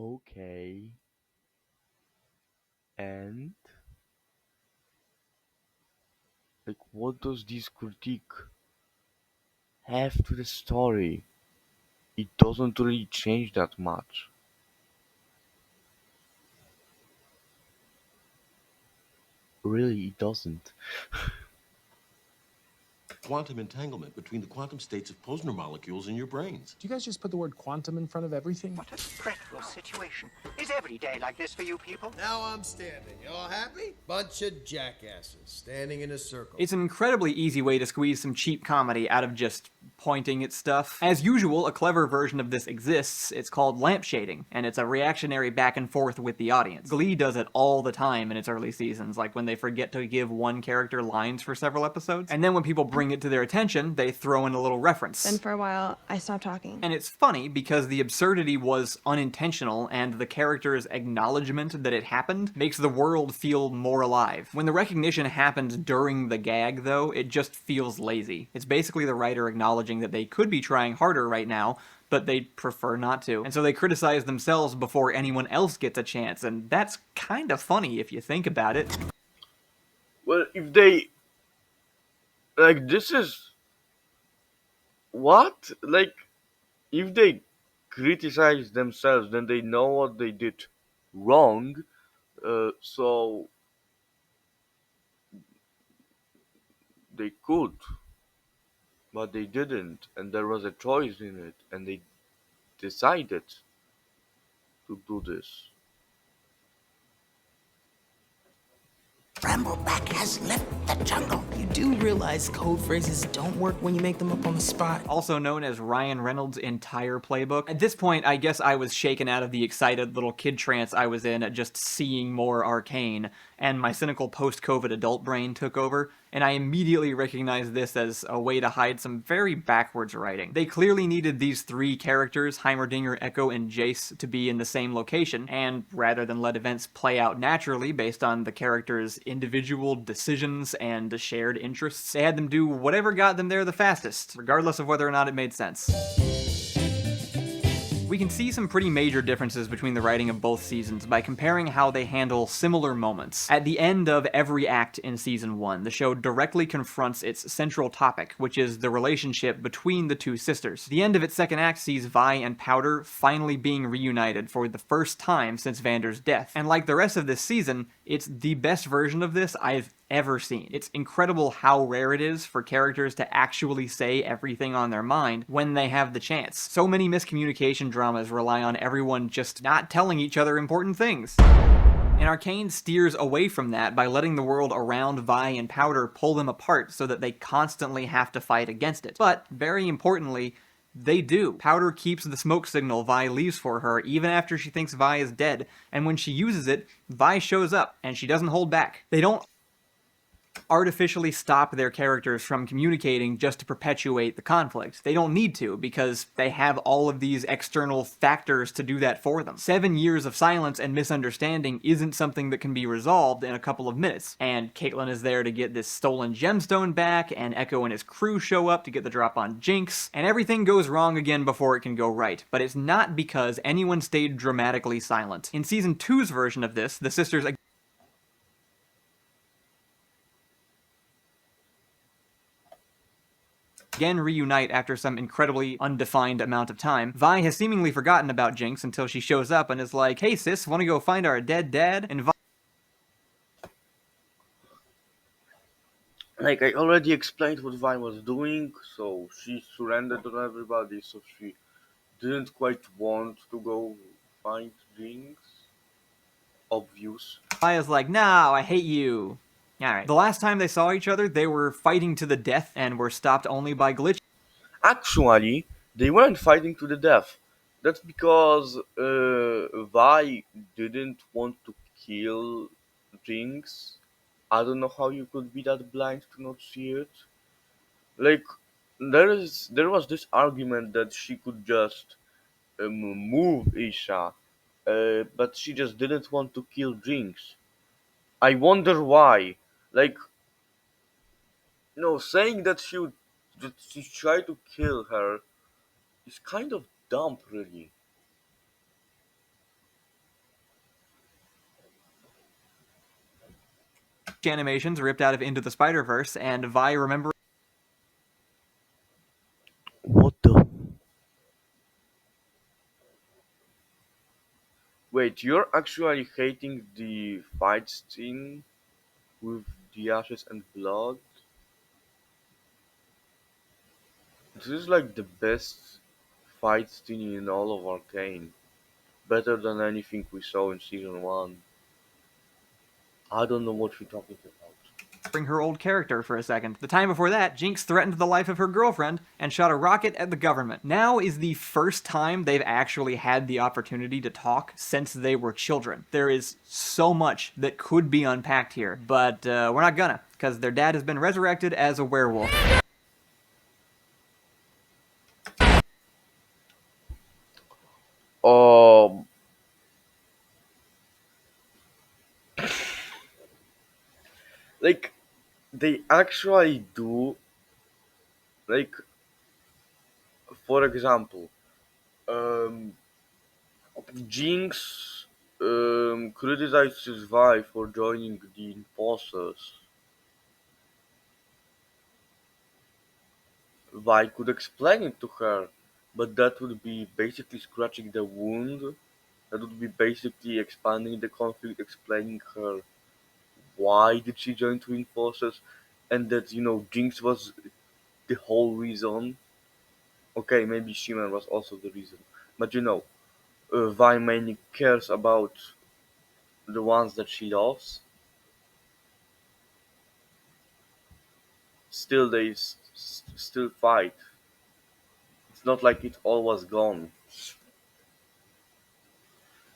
Okay. And like, what does this critique have to the story? It doesn't really change that much. Really, it doesn't. quantum entanglement between the quantum states of Posner molecules in your brains. Do you guys just put the word quantum in front of everything? What a dreadful situation. Is every day like this for you people? Now I'm standing. You all happy? Bunch of jackasses standing in a circle. It's an incredibly easy way to squeeze some cheap comedy out of just pointing at stuff. As usual, a clever version of this exists. It's called lampshading, and it's a reactionary back and forth with the audience. Glee does it all the time in its early seasons, like when they forget to give one character lines for several episodes, and then when people bring it to their attention, they throw in a little reference. Then for a while, I stopped talking. And it's funny because the absurdity was unintentional, and the character's acknowledgement that it happened makes the world feel more alive. When the recognition happens during the gag, though, it just feels lazy. It's basically the writer acknowledging that they could be trying harder right now, but they prefer not to. And so they criticize themselves before anyone else gets a chance, and that's kind of funny if you think about it. Well, if they like, this is what? Like, if they criticize themselves, then they know what they did wrong. So they could, but they didn't, and there was a choice in it, and they decided to do this. Brambleback has left the jungle. You do realize code phrases don't work when you make them up on the spot. Also known as Ryan Reynolds' entire playbook. At this point, I guess I was shaken out of the excited little kid trance I was in at just seeing more Arcane, and my cynical post-COVID adult brain took over, and I immediately recognized this as a way to hide some very backwards writing. They clearly needed these three characters, Heimerdinger, Echo, and Jace, to be in the same location, and rather than let events play out naturally based on the characters' individual decisions and shared interests, they had them do whatever got them there the fastest, regardless of whether or not it made sense. We can see some pretty major differences between the writing of both seasons by comparing how they handle similar moments. At the end of every act in Season 1, the show directly confronts its central topic, which is the relationship between the two sisters. The end of its second act sees Vi and Powder finally being reunited for the first time since Vander's death. And like the rest of this season, it's the best version of this I've ever seen. It's incredible how rare it is for characters to actually say everything on their mind when they have the chance. So many miscommunication dramas rely on everyone just not telling each other important things. And Arcane steers away from that by letting the world around Vi and Powder pull them apart so that they constantly have to fight against it. But, very importantly, they do. Powder keeps the smoke signal Vi leaves for her even after she thinks Vi is dead, and when she uses it, Vi shows up, and she doesn't hold back. They don't artificially stop their characters from communicating just to perpetuate the conflict. They don't need to, because they have all of these external factors to do that for them. 7 years of silence and misunderstanding isn't something that can be resolved in a couple of minutes, and Caitlyn is there to get this stolen gemstone back, and Echo and his crew show up to get the drop on Jinx, and everything goes wrong again before it can go right. But it's not because anyone stayed dramatically silent. In Season 2's version of this, the sisters again reunite after some incredibly undefined amount of time. Vi has seemingly forgotten about Jinx until she shows up and is like, hey sis, wanna go find our dead dad? And Vi Like, I already explained what Vi was doing, so she surrendered to everybody, so she didn't quite want to go find Jinx. obvious. Vi's like, no, I hate you. Alright. The last time they saw each other, they were fighting to the death and were stopped only by glitch. Actually, they weren't fighting to the death. That's because Vi didn't want to kill Jinx. I don't know how you could be that blind to not see it. Like, there was this argument that she could just move Isha, but she just didn't want to kill Jinx. I wonder why. Like, saying that she tried to kill her is kind of dumb, really. Animations ripped out of Into the Spider-Verse, and Vi remembering What the? Wait, you're actually hating the fight scene with the ashes and blood? This is like the best fight scene in all of Arcane. Better than anything we saw in season 1. I don't know what you're talking about. her old character for a second. The time before that, Jinx threatened the life of her girlfriend and shot a rocket at the government. Now is the first time they've actually had the opportunity to talk since they were children. There is so much that could be unpacked here, but we're not gonna, because their dad has been resurrected as a werewolf. Um, like, they actually do, like, for example, um, Jinx criticized his wife for joining the Enforcers. Vi could explain it to her, but that would be basically scratching the wound. That would be basically expanding the conflict, explaining her why did she join Twin Forces, and that Jinx was the whole reason. Okay, maybe Shimmer was also the reason, but Vi mainly cares about the ones that she loves. Still, they still fight. It's not like it all was gone.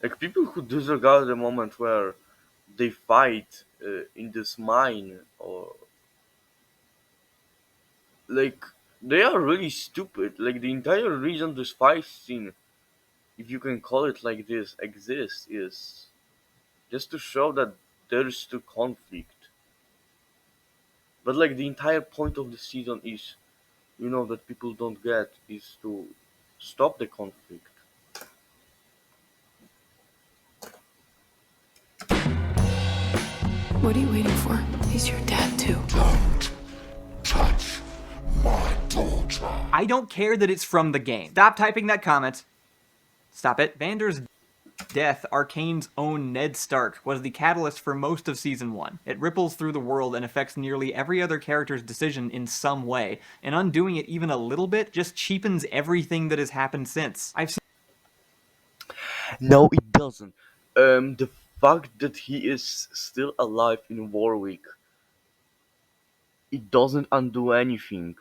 Like people who disregard the moment where they fight in this mine, or like they are really stupid. Like the entire reason this fight scene, if you can call it like this, exists is just to show that there is still conflict. But like the entire point of the season is, that people don't get is to stop the conflict. What are you waiting for? He's your dad, too. Touch my daughter. I don't care that it's from the game. Stop typing that comment. Stop it. Vander's death, Arcane's own Ned Stark, was the catalyst for most of Season 1. It ripples through the world and affects nearly every other character's decision in some way, and undoing it even a little bit just cheapens everything that has happened since. No, it doesn't. The fact that he is still alive in Warwick, it doesn't undo anything.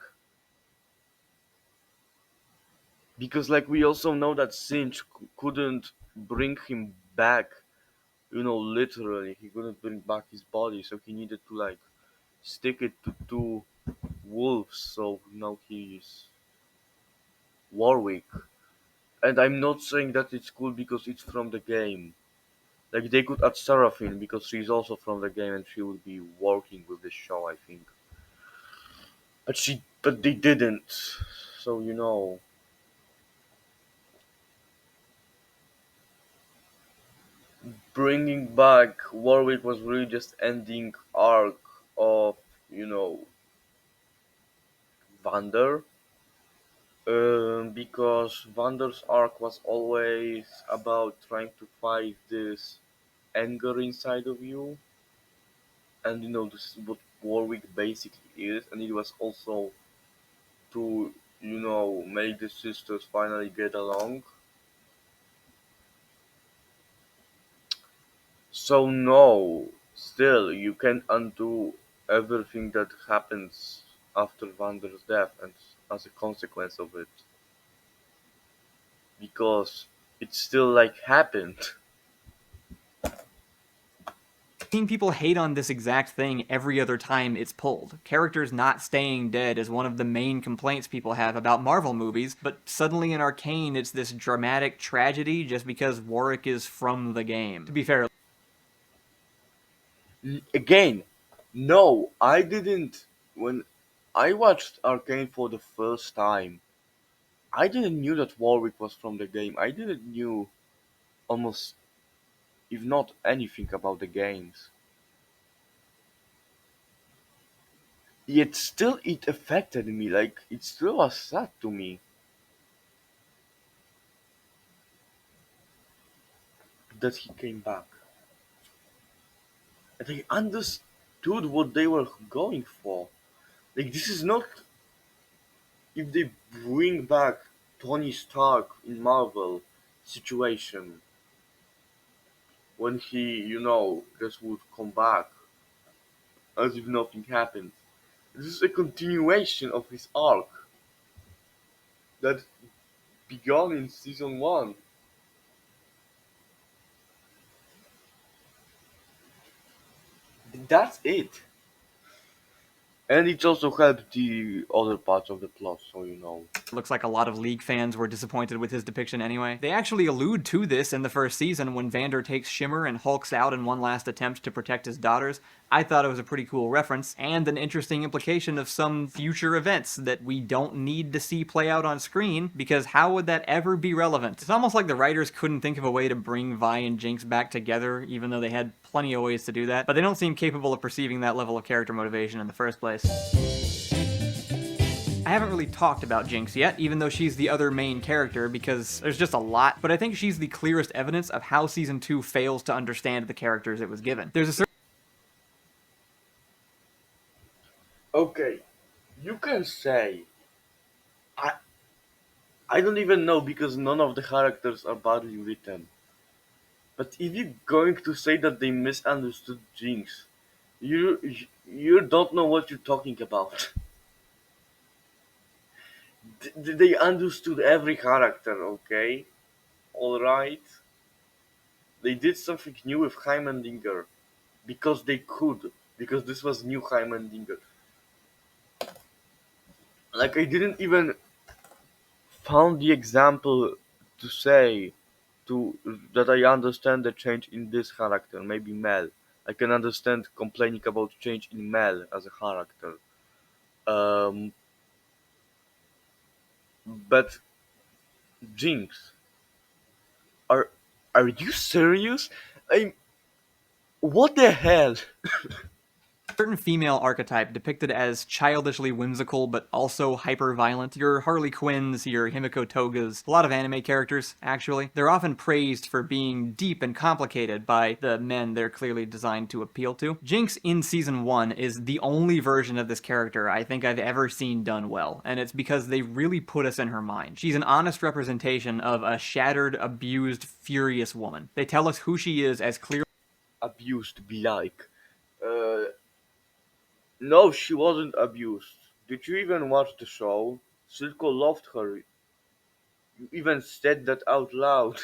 Because, like, we also know that Sinch couldn't bring him back, literally. He couldn't bring back his body, so he needed to, like, stick it to two wolves, so now he's Warwick. And I'm not saying that it's cool because it's from the game. Like, they could add Seraphine because she's also from the game and she would be working with the show, I think. But they didn't. So, bringing back Warwick was really just ending arc of, Vander. Because Vander's arc was always about trying to fight this anger inside of you. And, this is what Warwick basically is. And it was also to, make the sisters finally get along. So no, still you can undo everything that happens after Vander's death and as a consequence of it, because it still like happened. Seen people hate on this exact thing every other time it's pulled. Characters not staying dead is one of the main complaints people have about Marvel movies, but suddenly in Arcane it's this dramatic tragedy just because Warwick is from the game. To be fair, Again, no, I didn't. When I watched Arcane for the first time, I didn't knew that Warwick was from the game. I didn't knew almost, if not anything about the games. Yet still it affected me, like it still was sad to me that he came back. And I understood what they were going for. Like this is not if they bring back Tony Stark in Marvel situation when he, just would come back as if nothing happened. This is a continuation of his arc that began in season one. That's it. And it also helped the other parts of the plot, so you know. looks like a lot of League fans were disappointed with his depiction anyway. They actually allude to this in the first season when Vander takes Shimmer and hulks out in one last attempt to protect his daughters. I thought it was a pretty cool reference, and an interesting implication of some future events that we don't need to see play out on screen, because how would that ever be relevant? It's almost like the writers couldn't think of a way to bring Vi and Jinx back together, even though they had plenty of ways to do that, but they don't seem capable of perceiving that level of character motivation in the first place. I haven't really talked about Jinx yet, even though she's the other main character, because there's just a lot, but I think she's the clearest evidence of how Season 2 fails to understand the characters it was given. There's a certain... Okay, you can say... I don't even know because none of the characters are badly written. But if you're going to say that they misunderstood Jinx, you don't know what you're talking about. They understood every character, okay? Alright? They did something new with Heimendinger. Because they could. Because this was new Heimendinger. Like, I didn't even found the example to say to that I understand the change in this character, maybe Mel. I can understand complaining about change in Mel as a character. Um, but Jinx, are are you serious? I what the hell? certain female archetype depicted as childishly whimsical but also hyper-violent. Your Harley Quinns, your Himiko Togas, a lot of anime characters, actually. They're often praised for being deep and complicated by the men they're clearly designed to appeal to. Jinx in Season 1 is the only version of this character I think I've ever seen done well, and it's because they really put us in her mind. She's an honest representation of a shattered, abused, furious woman. They tell us who she is as clearly Abused to be like. Uh, no, she wasn't abused. Did you even watch the show? Silco loved her. You even said that out loud.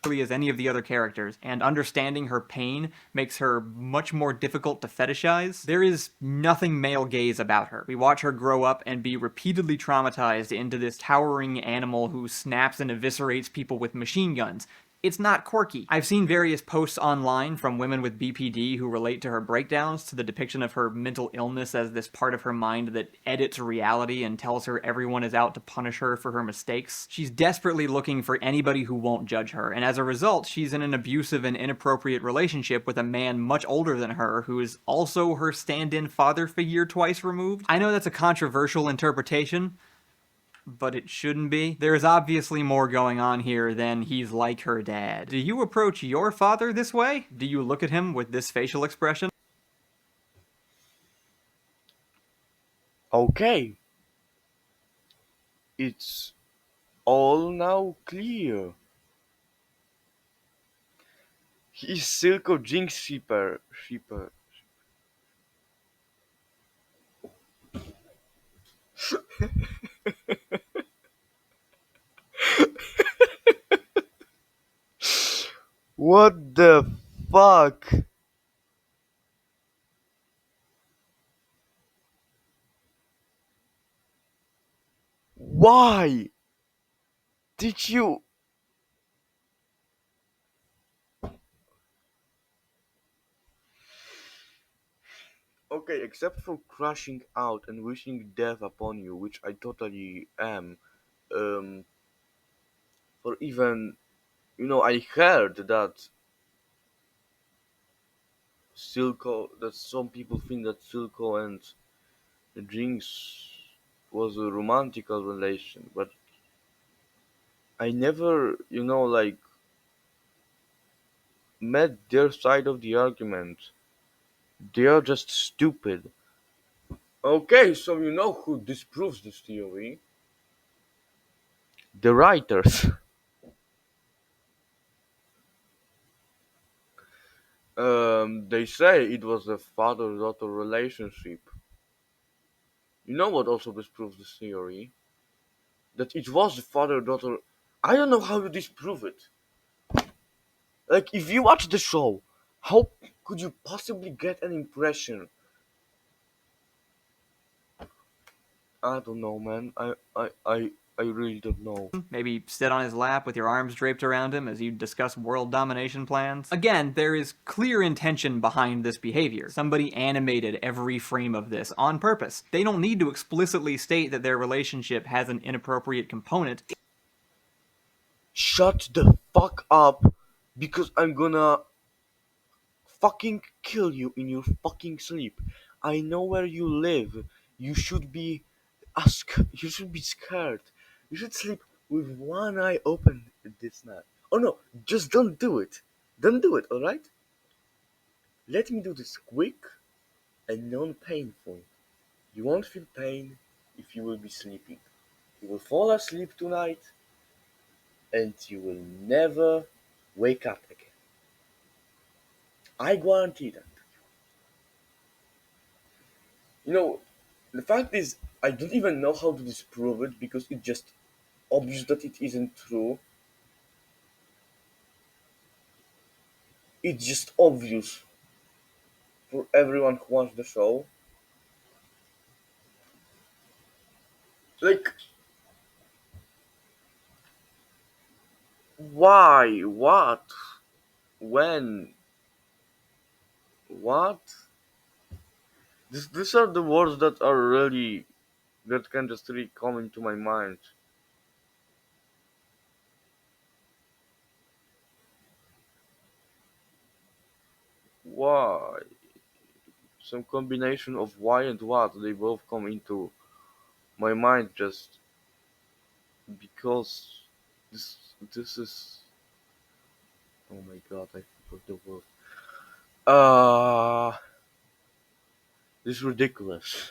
as any of the other characters, and understanding her pain makes her much more difficult to fetishize. There is nothing male gaze about her. We watch her grow up and be repeatedly traumatized into this towering animal who snaps and eviscerates people with machine guns. It's not quirky. I've seen various posts online from women with BPD who relate to her breakdowns, to the depiction of her mental illness as this part of her mind that edits reality and tells her everyone is out to punish her for her mistakes. She's desperately looking for anybody who won't judge her, and as a result, she's in an abusive and inappropriate relationship with a man much older than her who is also her stand-in father figure twice removed. I know that's a controversial interpretation, but it shouldn't be. There's obviously more going on here than he's like her dad. Do you approach your father this way? Do you look at him with this facial expression? Okay. It's all now clear. He's Silco Jinx shipper. What the fuck? Why did you? Okay, except for crashing out and wishing death upon you, which I totally am. Um, or even, I heard that that some people think that Silco and Jinx was a romantical relation, but I never, like met their side of the argument. They are just stupid. Okay, so you know who disproves this theory? The writers. They say it was a father-daughter relationship. You know what also disproves this theory? That it was the father-daughter. I don't know how you disprove it. Like, if you watch the show, how could you possibly get an impression? I don't know, man. I really don't know. Maybe sit on his lap with your arms draped around him as you discuss world domination plans. Again, there is clear intention behind this behavior. Somebody animated every frame of this on purpose. They don't need to explicitly state that their relationship has an inappropriate component. Shut the fuck up, because I'm gonna fucking kill you in your fucking sleep. I know where you live. You should be you should be scared. You should sleep with one eye open this night. Oh no, just don't do it. Don't do it, alright? Let me do this quick and non-painful. You won't feel pain if you will be sleeping. You will fall asleep tonight and you will never wake up again. I guarantee that. The fact is, I don't even know how to disprove it because it's just obvious that it isn't true. It's just obvious for everyone who watched the show. Like, why? What? When? What? These are the words that can just really come into my mind. Why? Some combination of why and what, they both come into my mind just because this is, oh my god, I forgot the word. Uh this is ridiculous.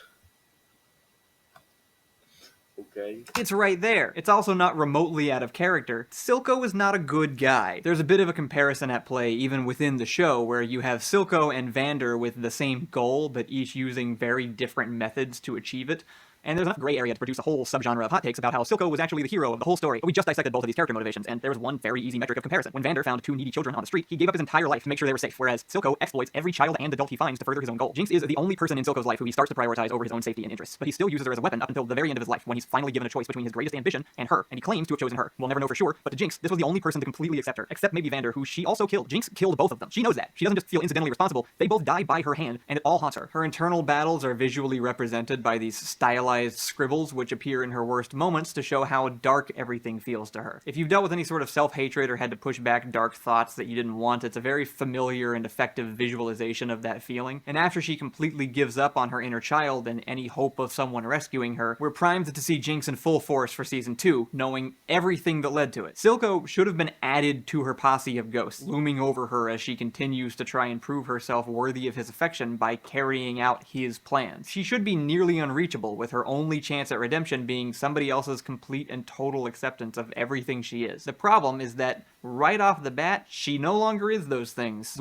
Okay. It's right there. It's also not remotely out of character. Silco is not a good guy. There's a bit of a comparison at play even within the show, where you have Silco and Vander with the same goal, but each using very different methods to achieve it. And there's enough gray area to produce a whole subgenre of hot takes about how Silco was actually the hero of the whole story. But we just dissected both of these character motivations, and there was one very easy metric of comparison. When Vander found two needy children on the street, he gave up his entire life to make sure they were safe, whereas Silco exploits every child and adult he finds to further his own goal. Jinx is the only person in Silco's life who he starts to prioritize over his own safety and interests, but he still uses her as a weapon up until the very end of his life, when he's finally given a choice between his greatest ambition and her, and he claims to have chosen her. We'll never know for sure, but to Jinx, this was the only person to completely accept her, except maybe Vander, who she also killed. Jinx killed both of them. She knows that. She doesn't just feel incidentally responsible. They both die by her hand, and it all haunts her. Her internal battles are visually represented by these stylized scribbles, which appear in her worst moments to show how dark everything feels to her. If you've dealt with any sort of self-hatred or had to push back dark thoughts that you didn't want, it's a very familiar and effective visualization of that feeling. And after she completely gives up on her inner child and any hope of someone rescuing her, we're primed to see Jinx in full force for Season 2, knowing everything that led to it. Silco should have been added to her posse of ghosts, looming over her as she continues to try and prove herself worthy of his affection by carrying out his plans. She should be nearly unreachable with her her only chance at redemption being somebody else's complete and total acceptance of everything she is. The problem is that, right off the bat, she no longer is those things.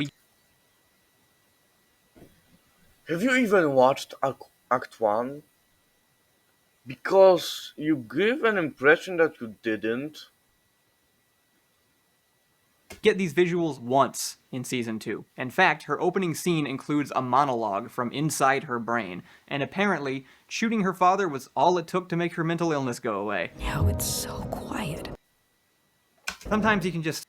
Have you even watched Act 1? Because you give an impression that you didn't. Get these visuals once in Season 2. In fact, her opening scene includes a monologue from inside her brain, and apparently, shooting her father was all it took to make her mental illness go away. Now it's so quiet. Sometimes you can just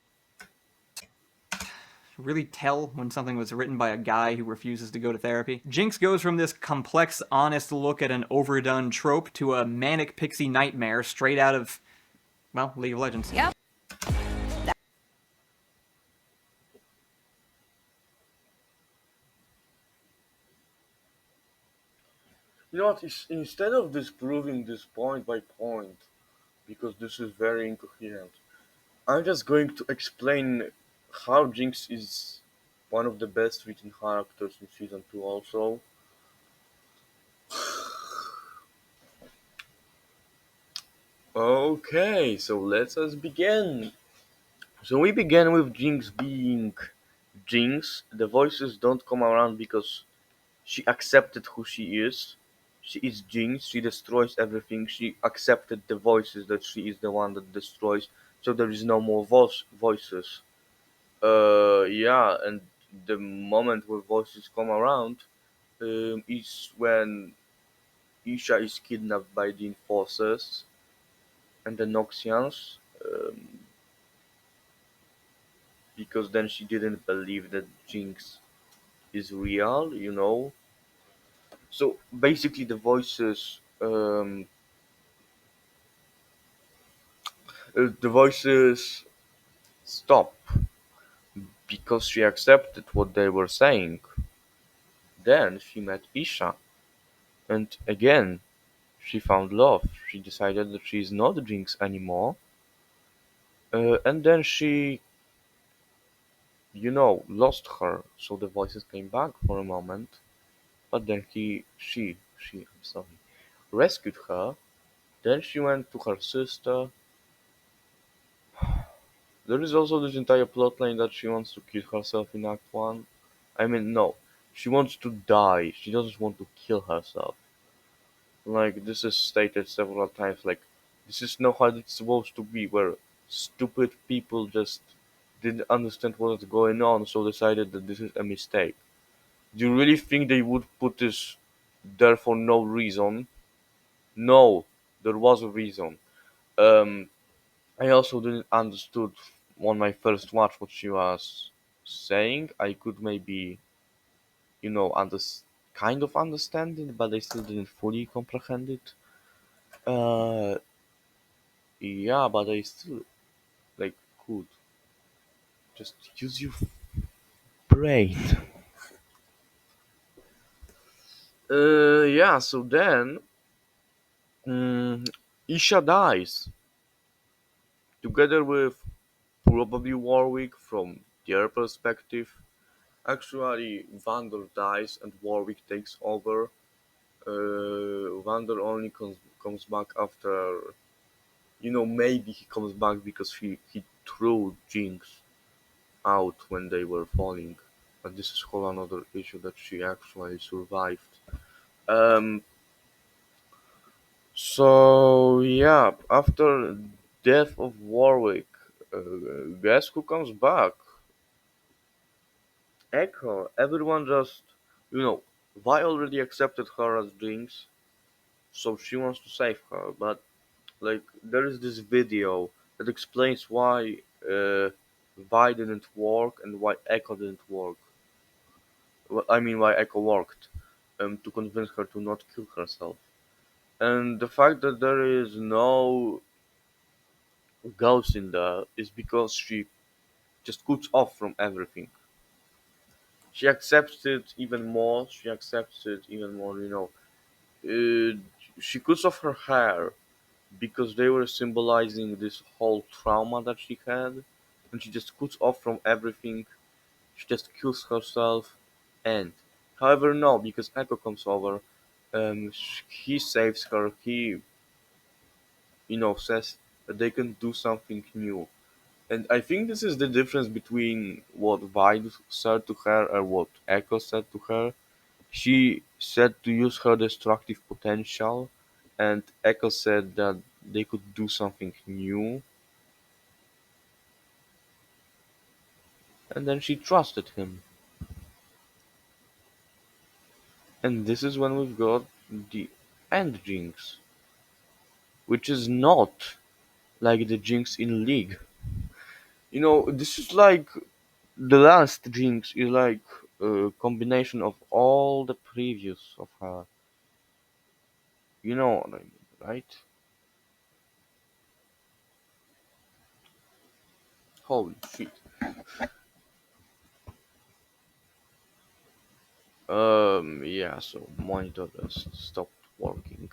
really tell when something was written by a guy who refuses to go to therapy. Jinx goes from this complex, honest look at an overdone trope to a manic pixie nightmare straight out of, well, League of Legends. Yep. You know what? Instead of disproving this point by point, because this is very incoherent, I'm just going to explain how Jinx is one of the best written characters in Season 2 also. Okay, so let us begin. So we begin with Jinx being Jinx. The voices don't come around because she accepted who she is. She is Jinx. She destroys everything. She accepted the voices that she is the one that destroys. So there is no more voices. Yeah, and the moment where voices come around is when Isha is kidnapped by the enforcers and the Noxians. Because then she didn't believe that Jinx is real. So basically, the voices stop because she accepted what they were saying. Then she met Isha, and again she found love. She decided that she is not Jinx anymore, and then she, lost her. So the voices came back for a moment, but then I'm sorry, rescued her. Then she went to her sister. There is also this entire plotline that she wants to kill herself in Act 1. I mean, no. She wants to die. She doesn't want to kill herself. Like, this is stated several times, like, this is not how it's supposed to be, where stupid people just didn't understand what was going on, so decided that this is a mistake. Do you really think they would put this there for no reason? No, there was a reason. Um, I also didn't understood on my first watch what she was saying. I could maybe, under kind of understand it, but I still didn't fully comprehend it. Uh, yeah, but I still like could just use your brain. Yeah. So then, Isha dies together with probably Warwick from their perspective. Actually, Vander dies and Warwick takes over. Vander only comes back after, maybe he comes back because he threw Jinx out when they were falling. But this is whole another issue that she actually survived. Um, so yeah, after death of Warwick, guess who comes back? Echo. Everyone just, Vi already accepted her as Jinx, so she wants to save her. But like, there is this video that explains why Vi didn't work and why Echo didn't work. Well, I mean, why Echo worked, to convince her to not kill herself. And the fact that there is no ghost in there is because she just cuts off from everything. She accepts it even more. She accepts it even more. She cuts off her hair because they were symbolizing this whole trauma that she had, and she just cuts off from everything. She just kills herself, and however, no, because Echo comes over, He saves her. He, says that they can do something new. And I think this is the difference between what Vine said to her and what Echo said to her. She said to use her destructive potential, and Echo said that they could do something new, and then she trusted him. And this is when we've got the End Jinx, which is not like the Jinx in League. This is like the last Jinx is like a combination of all the previous of her. You know what I mean, right? Holy shit. Yeah, so monitor just stopped working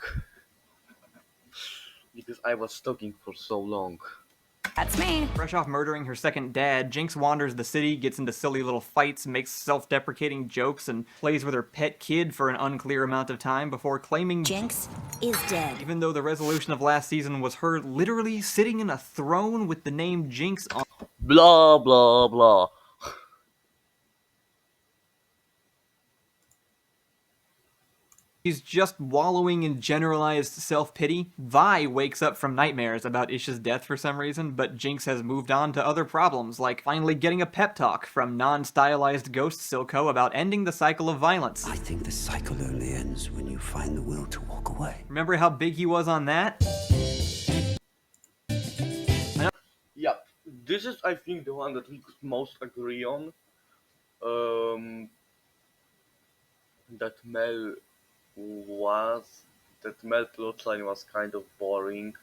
because I was talking for so long. That's me. Fresh off murdering her second dad, Jinx wanders the city, gets into silly little fights, makes self-deprecating jokes, and plays with her pet kid for an unclear amount of time before claiming Jinx is dead. even though the resolution of last season was her literally sitting in a throne with the name Jinx on. Blah blah blah. She's just wallowing in generalized self-pity. Vi wakes up from nightmares about Isha's death for some reason, but Jinx has moved on to other problems, like finally getting a pep talk from non-stylized Ghost Silco about ending the cycle of violence. I think the cycle only ends when you find the will to walk away. Remember how big he was on that? Yeah, this is I think the one that we could most agree on. That Mel was that Mel plotline was kind of boring,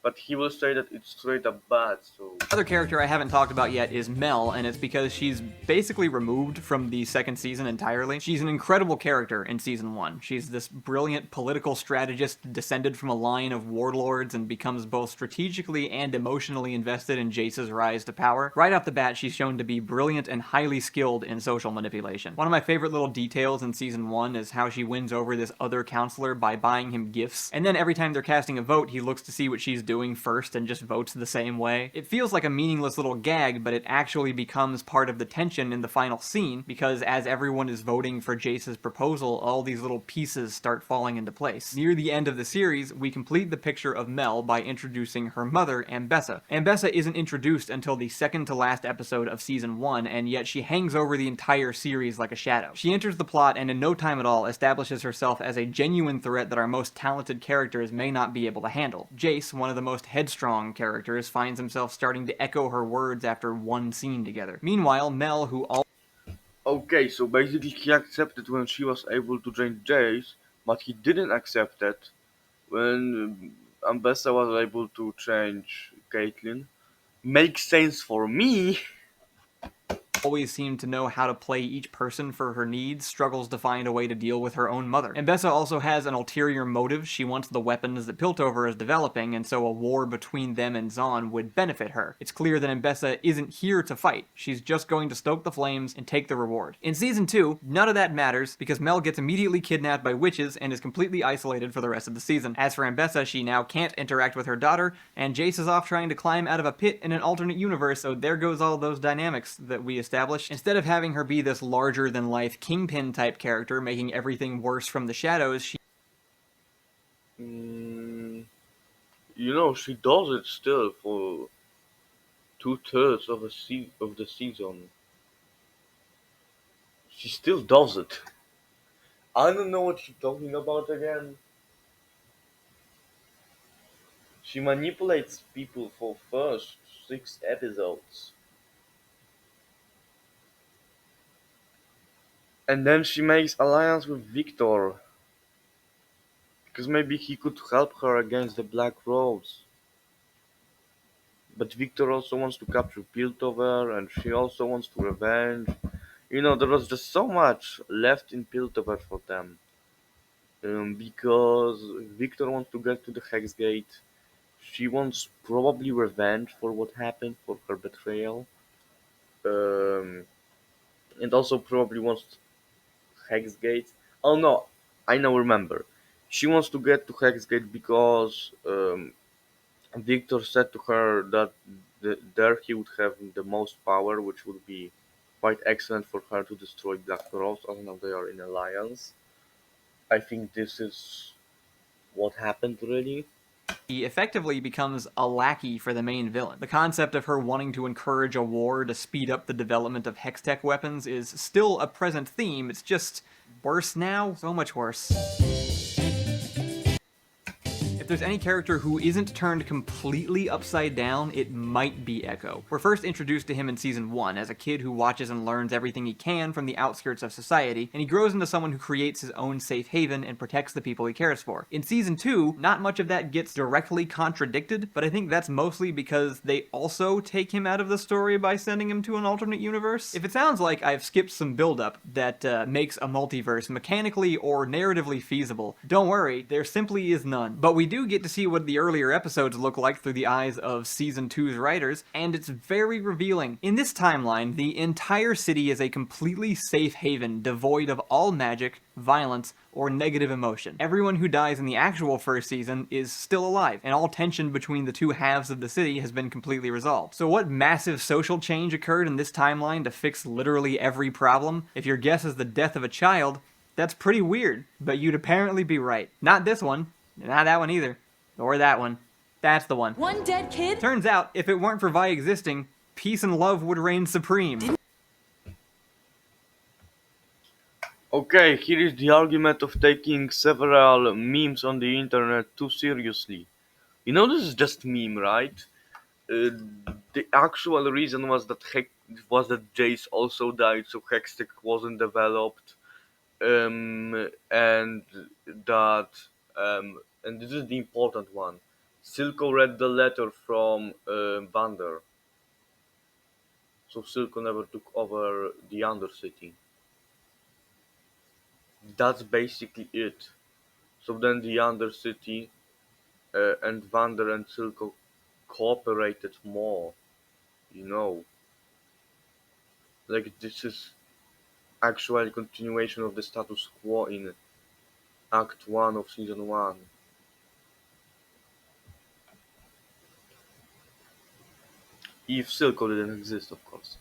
but he will say that it's straight up bad. So Another character I haven't talked about yet is Mel, and it's because she's basically removed from the second season entirely. She's an incredible character in season 1. She's this brilliant political strategist descended from a line of warlords and becomes both strategically and emotionally invested in Jace's rise to power. Right off the bat, she's shown to be brilliant and highly skilled in social manipulation. One of my favorite little details in season 1 is how she wins over this other counselor by buying him gifts, and then every time they're casting a vote, he looks to see what she's doing first and just votes the same way. It feels like a meaningless little gag, but it actually becomes part of the tension in the final scene, because as everyone is voting for Jace's proposal, all these little pieces start falling into place. Near the end of the series, we complete the picture of Mel by introducing her mother, Ambessa. Ambessa isn't introduced until the second to last episode of season 1, and yet she hangs over the entire series like a shadow. She enters the plot and in no time at all establishes herself as a genuine threat that our most talented characters may not be able to handle. Jace, one of the most headstrong characters, finds himself starting to echo her words after one scene together. Meanwhile, Mel, who okay, so basically he accepted when she was able to join Jace, but he didn't accept it when Ambessa was able to change Caitlyn. Makes sense for me. always seemed to know how to play each person for her needs, struggles to find a way to deal with her own mother. Ambessa also has an ulterior motive. She wants the weapons that Piltover is developing, and so a war between them and Zahn would benefit her. It's clear that Ambessa isn't here to fight. She's just going to stoke the flames and take the reward. In season 2, none of that matters, because Mel gets immediately kidnapped by witches and is completely isolated for the rest of the season. As for Ambessa, she now can't interact with her daughter, and Jace is off trying to climb out of a pit in an alternate universe, so there goes all those dynamics that we established. Instead of having her be this larger-than-life Kingpin type character making everything worse from the shadows, she She does it still for 2/3 of the season. She still does it. I don't know what she's talking about again. She manipulates people for first 6 episodes. And then she makes alliance with Victor. Because maybe he could help her against the Black Rose. But Victor also wants to capture Piltover, and she also wants to revenge. There was just so much left in Piltover for them. Because Victor wants to get to the Hex Gate. She wants probably revenge for what happened, for her betrayal. Um, and also probably wants Hex Gate. Oh no, I now remember. She wants to get to Hexgate because Victor said to her that there he would have the most power, which would be quite excellent for her to destroy Black Rose, as now they are in alliance. I think this is what happened really. He effectively becomes a lackey for the main villain. The concept of her wanting to encourage a war to speed up the development of Hextech weapons is still a present theme, it's just worse now, so much worse. If there's any character who isn't turned completely upside down, it might be Echo. We're first introduced to him in Season 1 as a kid who watches and learns everything he can from the outskirts of society, and he grows into someone who creates his own safe haven and protects the people he cares for. In Season 2, not much of that gets directly contradicted, but I think that's mostly because they also take him out of the story by sending him to an alternate universe. If it sounds like I've skipped some buildup that makes a multiverse mechanically or narratively feasible, don't worry, there simply is none. But we do get to see what the earlier episodes look like through the eyes of Season 2's writers, and it's very revealing. In this timeline, the entire city is a completely safe haven devoid of all magic, violence, or negative emotion. Everyone who dies in the actual first season is still alive, and all tension between the two halves of the city has been completely resolved. So what massive social change occurred in this timeline to fix literally every problem? If your guess is the death of a child, that's pretty weird, but you'd apparently be right. Not this one. Not that one either. Or that one. That's the one. One dead kid? Turns out, if it weren't for Vi existing, peace and love would reign supreme. Okay, here is the argument of taking several memes on the internet too seriously. You know this is just meme, right? The actual reason was that Jace also died, so Hextech wasn't developed, and that and this is the important one. Silco read the letter from Vander, so Silco never took over the Undercity. That's basically it. So then the Undercity and Vander and Silco cooperated more, you know. Like this is actual continuation of the status quo in Act 1 of Season 1. If Silco didn't exist, of course.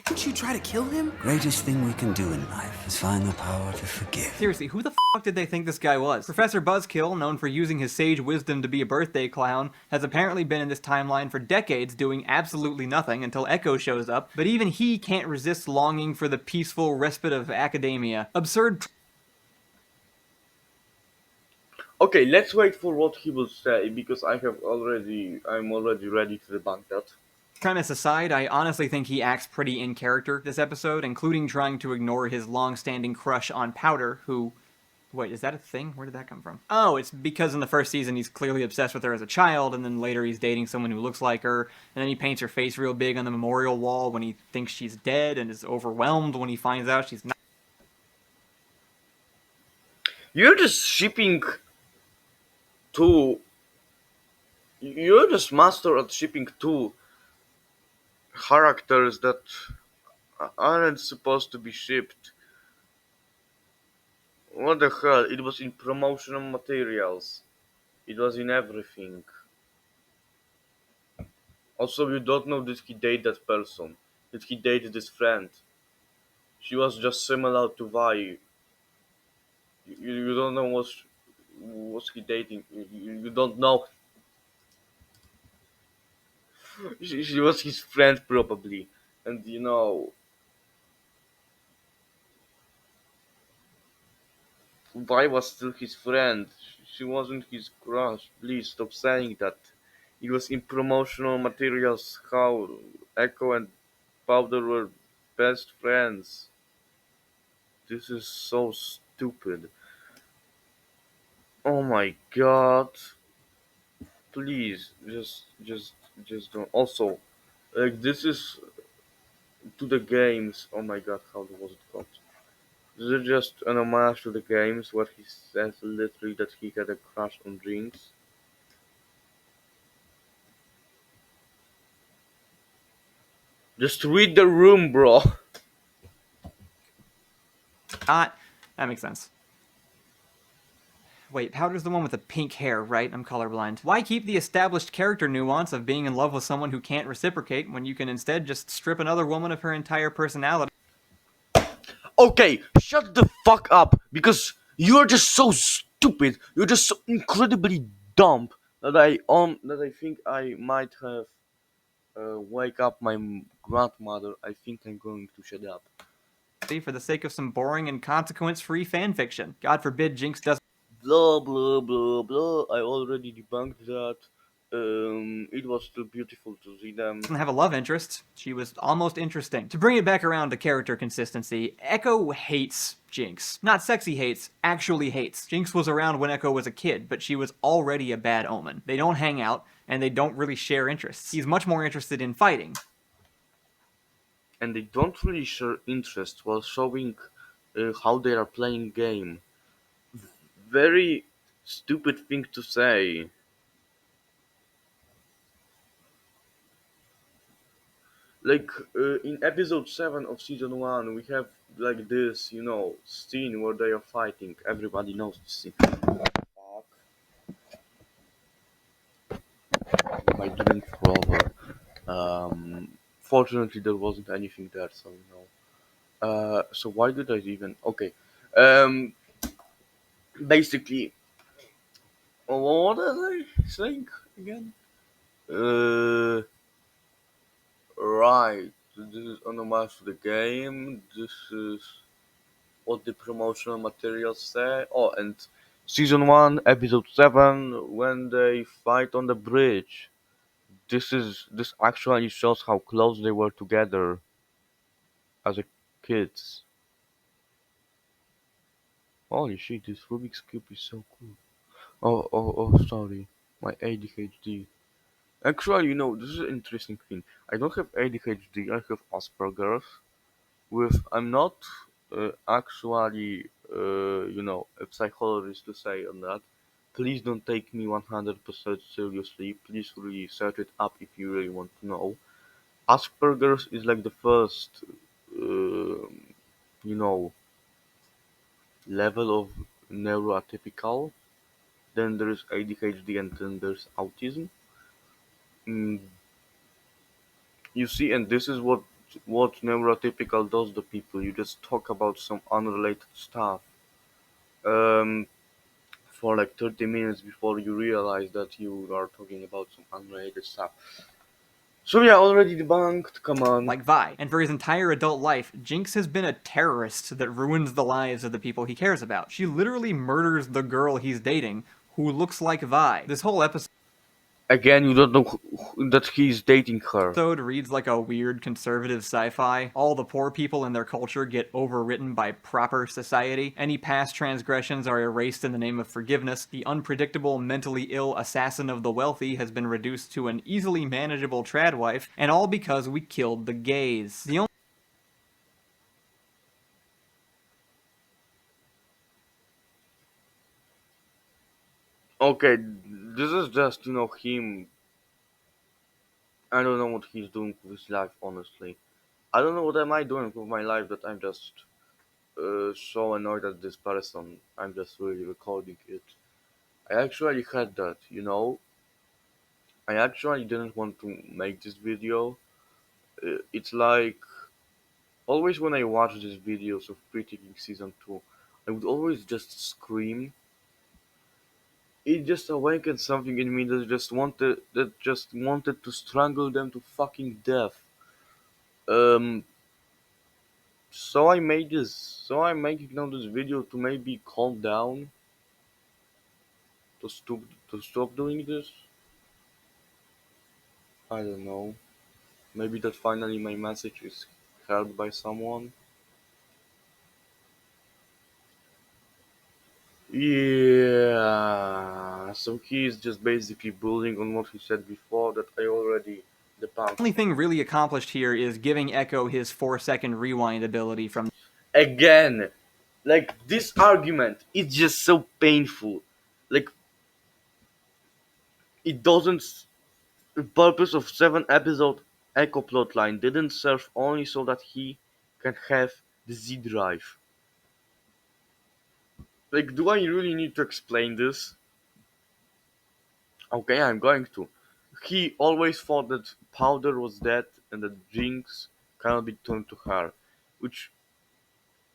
Didn't you try to kill him? Greatest thing we can do in life is find the power to forgive. Seriously, who the fuck did they think this guy was? Professor Buzzkill, known for using his sage wisdom to be a birthday clown, has apparently been in this timeline for decades doing absolutely nothing until Echo shows up, but even he can't resist longing for the peaceful respite of academia. Absurd. Okay, let's wait for what he will say, because I'm already ready to debunk that. Premise aside, I honestly think he acts pretty in character this episode, including trying to ignore his long-standing crush on Powder, who... Wait, is that a thing? Where did that come from? Oh, it's because in the first season he's clearly obsessed with her as a child, and then later he's dating someone who looks like her, and then he paints her face real big on the memorial wall when he thinks she's dead, and is overwhelmed when he finds out she's not. You're just shipping two... You're just master at shipping two characters that aren't supposed to be shipped. What the hell? It was in promotional materials. It was in everything. Also, you don't know that he dated that person. That he dated this friend. She was just similar to Vi. You don't know was he dating. You don't know. She was his friend probably. And you know, Vi was still his friend. She wasn't his crush. Please stop saying that. It was in promotional materials how Echo and Powder were best friends. This is so stupid. Oh my god. Please, just don't. Also, like this is to the games. Oh my god, how was it called? This is just an homage to the games where he says literally that he had a crush on Jinx. Just read the room, bro. That makes sense. Wait, Powder's the one with the pink hair, right? I'm colorblind. Why keep the established character nuance of being in love with someone who can't reciprocate when you can instead just strip another woman of her entire personality? Okay, shut the fuck up, because you're just so stupid. You're just so incredibly dumb that I think I might have wake up my grandmother. I think I'm going to shut up. For the sake of some boring and consequence-free fanfiction. God forbid Jinx doesn't Blah blah blah blah. I already debunked that. It was still beautiful to see them. have a love interest. She was almost interesting. To bring it back around to character consistency, Echo hates Jinx. Not sexy hates, actually hates. Jinx was around when Echo was a kid, but she was already a bad omen. They don't hang out, and they don't really share interests. He's much more interested in fighting. And they don't really share interest while showing how they are playing game. Very stupid thing to say. Like in episode 7 of season 1, we have like this, scene where they are fighting. Everybody knows this scene. Fuck. Am I doing forever? Fortunately, there wasn't anything there, so so why did I even? Okay. Um, Basically, what was I saying again? Right. This is onomatopoeia for the game. This is what the promotional materials say. Oh, and season 1, episode 7, when they fight on the bridge. This actually shows how close they were together as a kids. Holy shit, this Rubik's Cube is so cool. Oh, sorry. My ADHD. Actually, this is an interesting thing. I don't have ADHD, I have Asperger's. I'm not actually, a psychologist to say on that. Please don't take me 100% seriously. Please really search it up if you really want to know. Asperger's is like the first, you know, level of neuroatypical. Then there's ADHD, and then there's autism. Mm, you see, and this is what neurotypical does to people. You just talk about some unrelated stuff um, for like 30 minutes before you realize that you are talking about some unrelated stuff. So yeah, already debunked. Come on. Like Vi. And for his entire adult life, Jinx has been a terrorist that ruins the lives of the people he cares about. She literally murders the girl he's dating, who looks like Vi. This whole episode Again, you don't know that he's dating her. reads like a weird conservative sci-fi. All the poor people in their culture get overwritten by proper society. Any past transgressions are erased in the name of forgiveness. The unpredictable, mentally ill assassin of the wealthy has been reduced to an easily manageable trad wife, and all because we killed the gays. The only Okay, this is just, him. I don't know what he's doing with his life, honestly. I don't know what am I doing with my life that I'm just so annoyed at this person. I'm just really recording it. I actually had that. I actually didn't want to make this video. It's like, always when I watch these videos of critiquing season 2, I would always just scream. It just awakened something in me that just wanted to strangle them to fucking death. Um, so I made this. So I'm making now this video to maybe calm down, to stop doing this. I don't know. Maybe that finally my message is heard by someone. Yeah. So he is just basically building on what he said before that I already debunked. only thing really accomplished here is giving Echo his 4-second rewind ability from Again, like this argument is just so painful. Like it doesn't. The purpose of 7 episode Echo plotline didn't serve only so that he can have the Z drive. Like, do I really need to explain this? Okay, I'm going to. He always thought that Powder was dead and that Jinx cannot be turned to her, which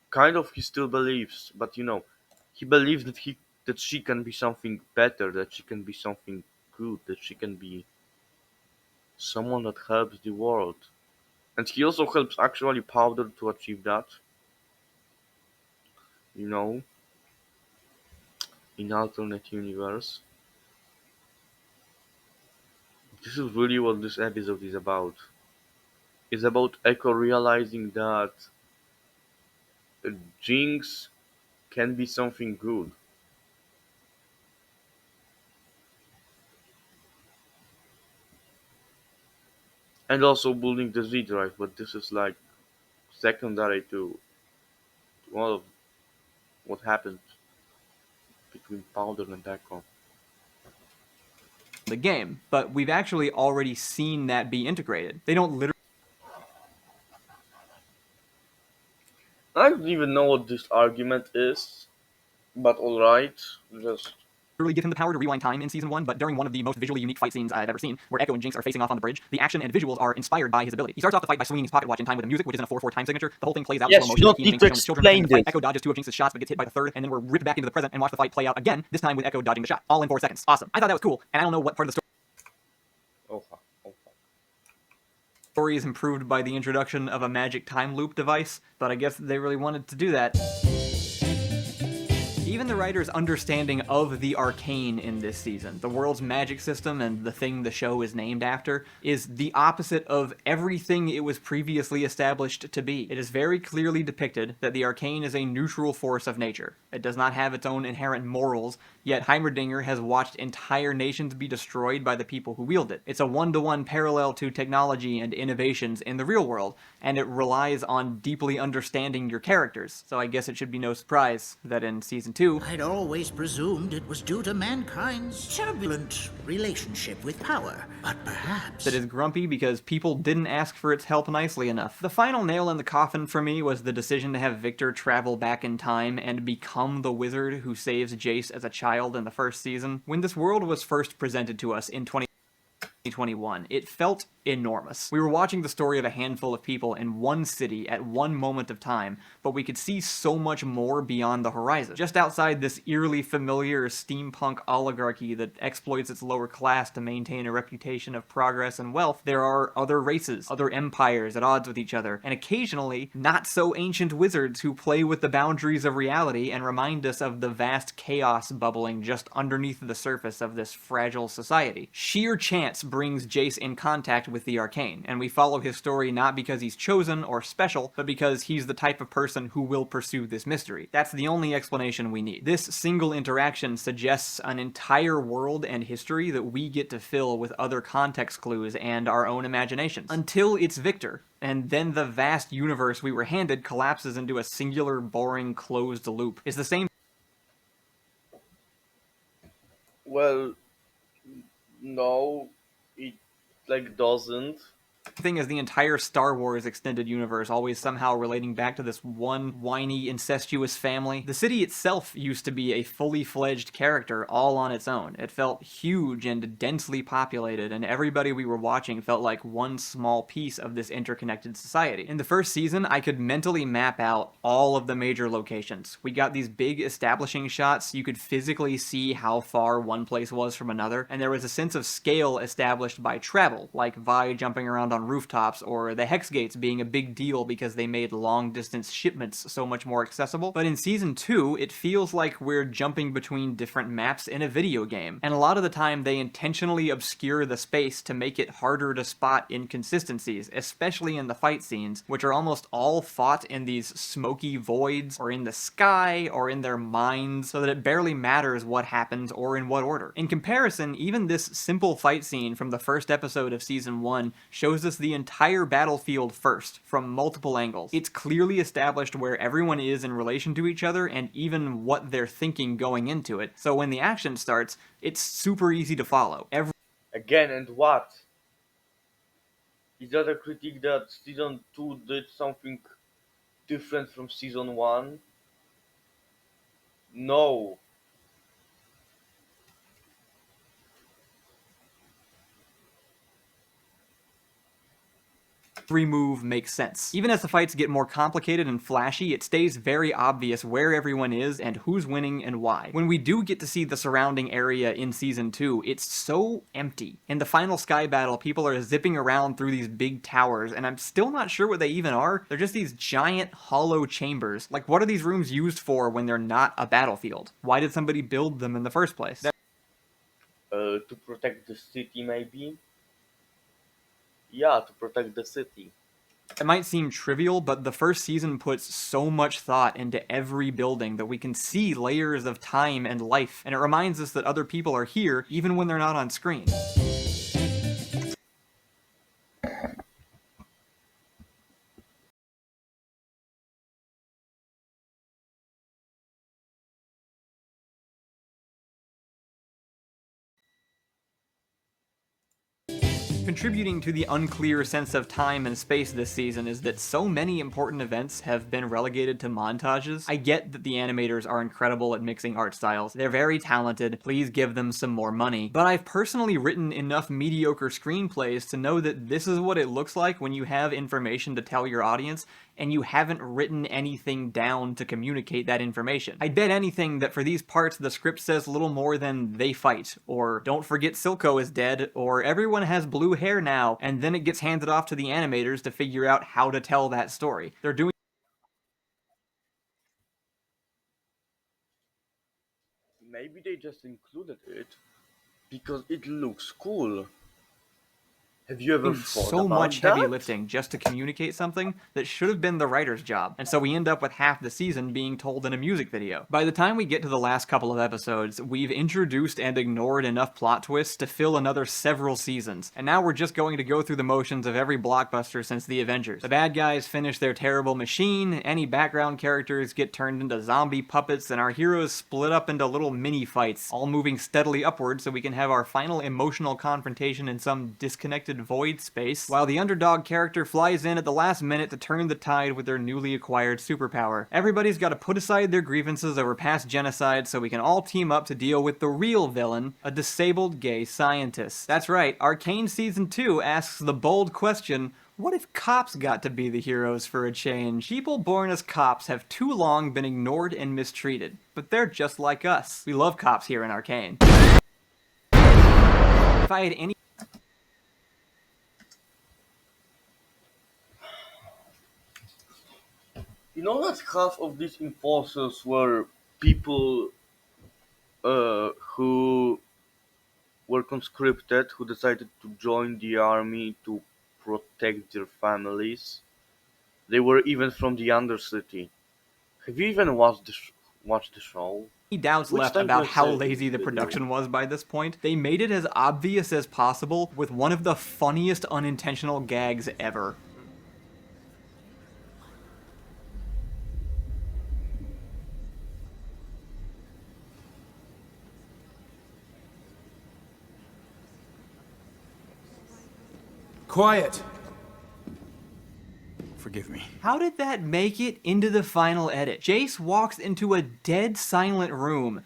kind of he still believes, but he believes that she can be something better, that she can be something good, that she can be someone that helps the world. And he also helps actually Powder to achieve that, you know, in alternate universe. This is really what this episode is about. It's about Echo realizing that Jinx can be something good. And also building the Z drive, but this is like secondary to all of what happened between Powder and Echo. The game, but we've actually already seen that be integrated. They don't literally I don't even know what this argument is, but alright, just give him the power to rewind time in Season 1, but during one of the most visually unique fight scenes I've ever seen, where Echo and Jinx are facing off on the bridge, the action and visuals are inspired by his ability. He starts off the fight by swinging his pocket watch in time with the music, which is in a 4/4 time signature. The whole thing plays out in yes, slow you motion. don't He need and to Jinx children pretend explain to fight. this. Echo dodges 2 of Jinx's shots, but gets hit by the third, and then we're ripped back into the present and watch the fight play out again, this time with Echo dodging the shot. All in 4 seconds. Awesome. I thought that was cool, and I don't know what part of the story is improved by the introduction of a magic time loop device, but I guess they really wanted to do that. Even the writer's understanding of the arcane in this season, the world's magic system and the thing the show is named after, is the opposite of everything it was previously established to be. It is very clearly depicted that the arcane is a neutral force of nature. It does not have its own inherent morals, yet Heimerdinger has watched entire nations be destroyed by the people who wield it. It's a one-to-one parallel to technology and innovations in the real world, and it relies on deeply understanding your characters, so I guess it should be no surprise that in Season 2, I'd always presumed it was due to mankind's turbulent relationship with power, but perhaps... that is grumpy because people didn't ask for its help nicely enough. The final nail in the coffin for me was the decision to have Victor travel back in time and become the wizard who saves Jace as a child in the first season. When this world was first presented to us in 2021, it felt enormous. We were watching the story of a handful of people in one city at one moment of time, but we could see so much more beyond the horizon. Just outside this eerily familiar steampunk oligarchy that exploits its lower class to maintain a reputation of progress and wealth, there are other races, other empires at odds with each other, and occasionally not so ancient wizards who play with the boundaries of reality and remind us of the vast chaos bubbling just underneath the surface of this fragile society. Sheer chance brings Jace in contact with the arcane, and we follow his story not because he's chosen or special, but because he's the type of person who will pursue this mystery. That's the only explanation we need. This single interaction suggests an entire world and history that we get to fill with other context clues and our own imaginations. Until it's Victor, and then the vast universe we were handed collapses into a singular, boring, closed loop. It's the same Well, no, it doesn't. thing as the entire Star Wars extended universe, always somehow relating back to this one whiny, incestuous family. The city itself used to be a fully fledged character all on its own. It felt huge and densely populated, and everybody we were watching felt like one small piece of this interconnected society. In the first season, I could mentally map out all of the major locations. We got these big establishing shots, you could physically see how far one place was from another, and there was a sense of scale established by travel, like Vi jumping around on rooftops, or the Hex Gates being a big deal because they made long-distance shipments so much more accessible. But in Season 2, it feels like we're jumping between different maps in a video game, and a lot of the time they intentionally obscure the space to make it harder to spot inconsistencies, especially in the fight scenes, which are almost all fought in these smoky voids, or in the sky, or in their minds, so that it barely matters what happens or in what order. In comparison, even this simple fight scene from the first episode of Season 1 shows us the entire battlefield first, from multiple angles. It's clearly established where everyone is in relation to each other, and even what they're thinking going into it, so when the action starts, it's super easy to follow. Again, and what? Is that a critique that Season 2 did something different from Season 1? No. Every move makes sense. Even as the fights get more complicated and flashy, it stays very obvious where everyone is and who's winning and why. When we do get to see the surrounding area in Season 2, it's so empty. In the final sky battle, people are zipping around through these big towers, and I'm still not sure what they even are. They're just these giant, hollow chambers. Like, what are these rooms used for when they're not a battlefield? Why did somebody build them in the first place? To protect the city, maybe? Yeah, to protect the city. It might seem trivial, but the first season puts so much thought into every building that we can see layers of time and life, and it reminds us that other people are here even when they're not on screen. Contributing to the unclear sense of time and space this season is that so many important events have been relegated to montages. I get that the animators are incredible at mixing art styles. They're very talented. Please give them some more money. But I've personally written enough mediocre screenplays to know that this is what it looks like when you have information to tell your audience and you haven't written anything down to communicate that information. I'd bet anything that for these parts the script says little more than "they fight," or "don't forget Silco is dead," or "everyone has blue hair now," and then it gets handed off to the animators to figure out how to tell that story. They're doing Maybe they just included it because it looks cool. Have you ever thought so about much that? heavy lifting just to communicate something that should have been the writer's job, and so we end up with half the season being told in a music video. By the time we get to the last couple of episodes, we've introduced and ignored enough plot twists to fill another several seasons, and now we're just going to go through the motions of every blockbuster since the Avengers. The bad guys finish their terrible machine, any background characters get turned into zombie puppets, and our heroes split up into little mini-fights, all moving steadily upward so we can have our final emotional confrontation in some disconnected void space, while the underdog character flies in at the last minute to turn the tide with their newly acquired superpower. Everybody's got to put aside their grievances over past genocide so we can all team up to deal with the real villain, a disabled gay scientist. That's right, Arcane Season 2 asks the bold question, what if cops got to be the heroes for a change? People born as cops have too long been ignored and mistreated, but they're just like us. We love cops here in Arcane. If I had any You know that half of these enforcers were people who were conscripted, who decided to join the army to protect their families. They were even from the Undercity. Have you even watched the show? doubts Which left time about do I how say lazy the video? production was by this point, they made it as obvious as possible with one of the funniest unintentional gags ever. Quiet. Forgive me. How did that make it into the final edit? Jace walks into a dead silent room.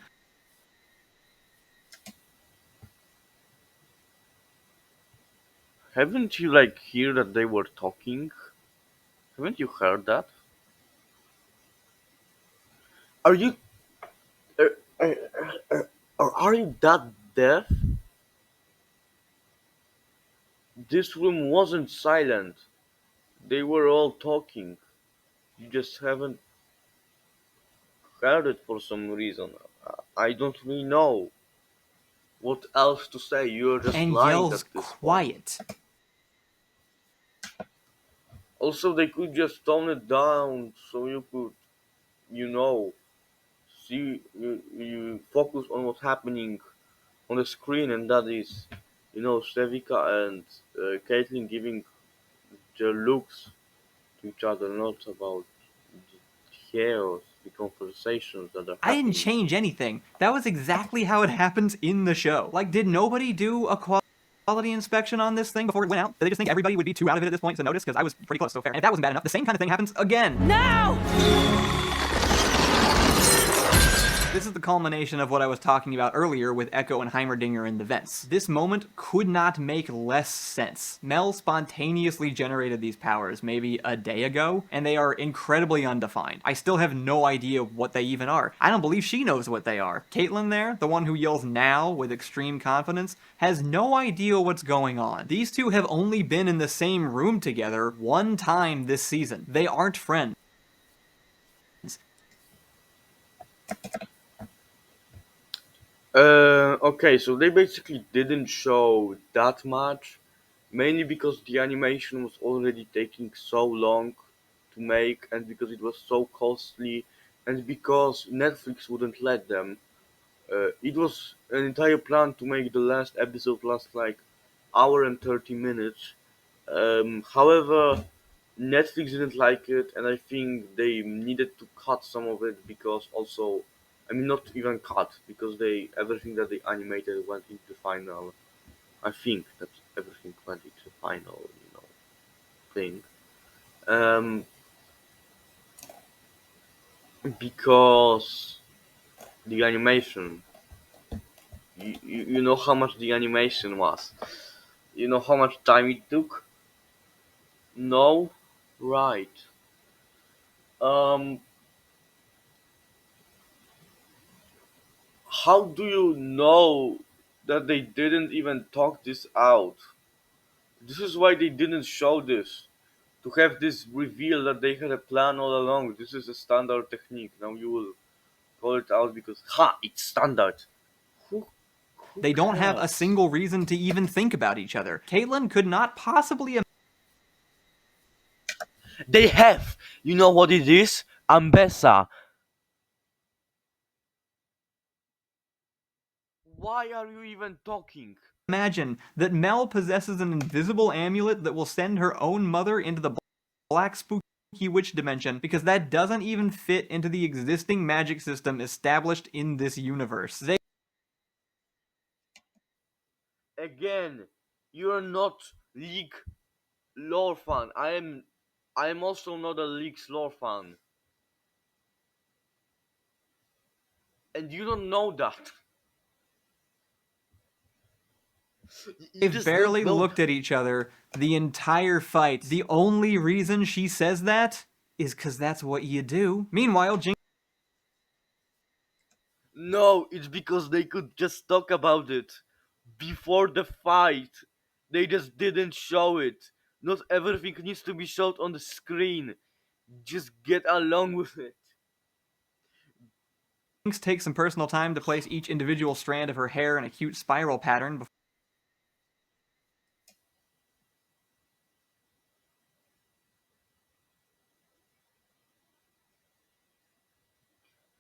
Haven't you hear that they were talking? Haven't you heard that? Are you are you that deaf? This room wasn't silent. They were all talking. You just haven't heard it for some reason. I don't really know what else to say. You're just And lying yells at this quiet. point. Also, they could just tone it down so you could, see you focus on what's happening on the screen, and that is, Sevika and Caitlyn giving their looks to each other, not about the chaos, the conversations that are I happening. didn't change anything. That was exactly how it happens in the show. Like, did nobody do a quality inspection on this thing before it went out? Did they just think everybody would be too out of it at this point to notice? Because I was pretty close, so fair. And if that wasn't bad enough, the same kind of thing happens again. No! This is the culmination of what I was talking about earlier with Echo and Heimerdinger in the vents. This moment could not make less sense. Mel spontaneously generated these powers maybe a day ago, and they are incredibly undefined. I still have no idea what they even are. I don't believe she knows what they are. Caitlin there, the one who yells now with extreme confidence, has no idea what's going on. These two have only been in the same room together one time this season. They aren't friends. Okay, so they basically didn't show that much, mainly because the animation was already taking so long to make, and because it was so costly, and because Netflix wouldn't let them. It was an entire plan to make the last episode last like hour and 30 minutes. However, Netflix didn't like it, and I think they needed to cut some of it because also, I mean, not even cut because they everything that they animated went into the final. I think that everything went into the final, thing. Um, because the animation, you know how much the animation was. You know how much time it took. No, right. Um, how do you know that they didn't even talk this out? This is why they didn't show this. To have this reveal that they had a plan all along. This is a standard technique. Now you will call it out because, it's standard. Who, who They don't have a cares? single reason to even think about each other. Caitlin could not possibly. They have! You know what it is? Ambessa. Why are you even talking? Imagine that Mel possesses an invisible amulet that will send her own mother into the black spooky witch dimension, because that doesn't even fit into the existing magic system established in this universe. Again, you're not League lore fan. I am also not a League's lore fan. And you don't know that. They've barely looked at each other the entire fight. The only reason she says that is because that's what you do. Meanwhile, Jinx. No, it's because they could just talk about it before the fight. They just didn't show it. Not everything needs to be showed on the screen. Just get along with it. Jinx takes some personal time to place each individual strand of her hair in a cute spiral pattern before.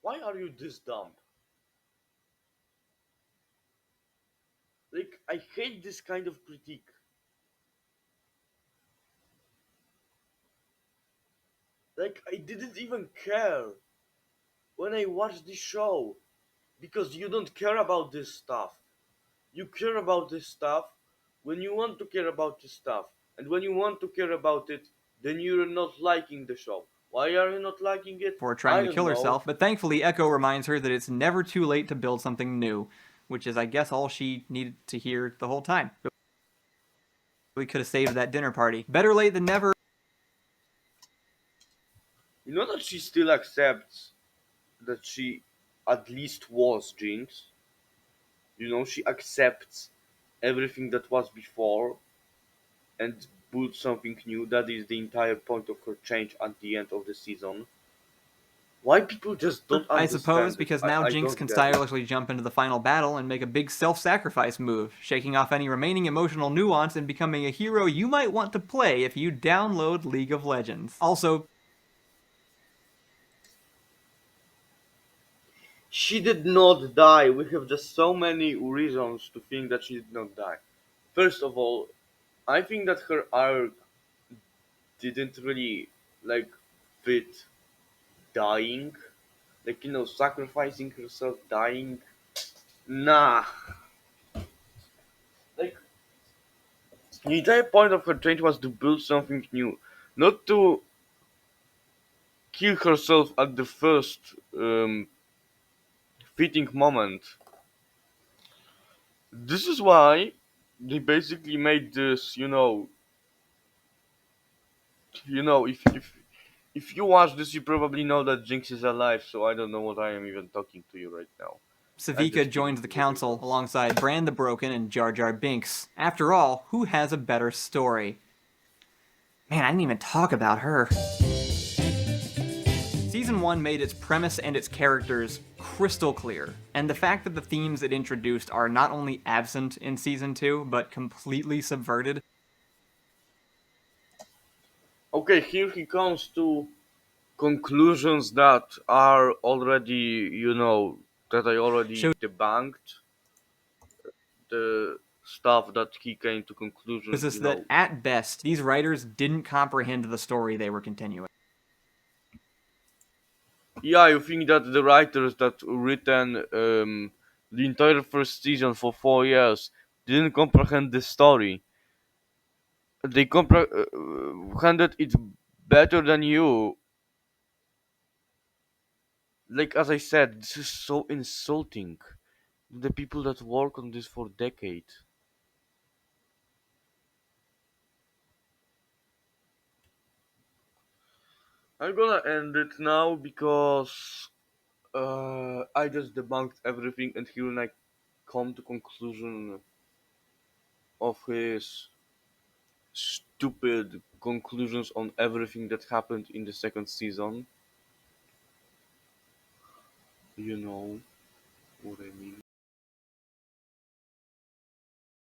Why are you this dumb? Like, I hate this kind of critique. Like, I didn't even care when I watched the show. Because you don't care about this stuff. You care about this stuff when you want to care about this stuff. And when you want to care about it, then you're not liking the show. Why are you not liking it? Before trying to kill herself, but thankfully Echo reminds her that it's never too late to build something new, which is, I guess, all she needed to hear the whole time. We could have saved that dinner party. Better late than never. You know that she still accepts that she at least was Jinx. You know, she accepts everything that was before and builds something new. That is the entire point of her change at the end of the season. Why people just don't understand I suppose because now I Jinx can stylishly jump into the final battle and make a big self-sacrifice move, shaking off any remaining emotional nuance and becoming a hero you might want to play if you download League of Legends. Also, she did not die. We have just so many reasons to think that she did not die. First of all, I think that her arc didn't really fit dying. Sacrificing herself, dying. Nah. Like, the entire point of her change was to build something new, not to kill herself at the first fitting moment. This is why they basically made this, if you watch this, you probably know that Jinx is alive. So I don't know what I am even talking to you right now. I Savika just joins the keep council moving on. alongside Bran the Broken and Jar Jar Binks. After all, who has a better story? Man, I didn't even talk about her. Season 1 made its premise and its characters crystal clear, and the fact that the themes it introduced are not only absent in Season 2, but completely subverted. Okay, here he comes to conclusions that are already, that I already debunked. The stuff that he came to conclusions, Is that at best, these writers didn't comprehend the story they were continuing. Yeah, you think that the writers that written the entire first season for 4 years didn't comprehend the story. They comprehended it better than you. Like as I said, this is so insulting. The people that work on this for decades. I'm gonna end it now because I just debunked everything and he will like come to conclusion of his stupid conclusions on everything that happened in the second season. You know what I mean.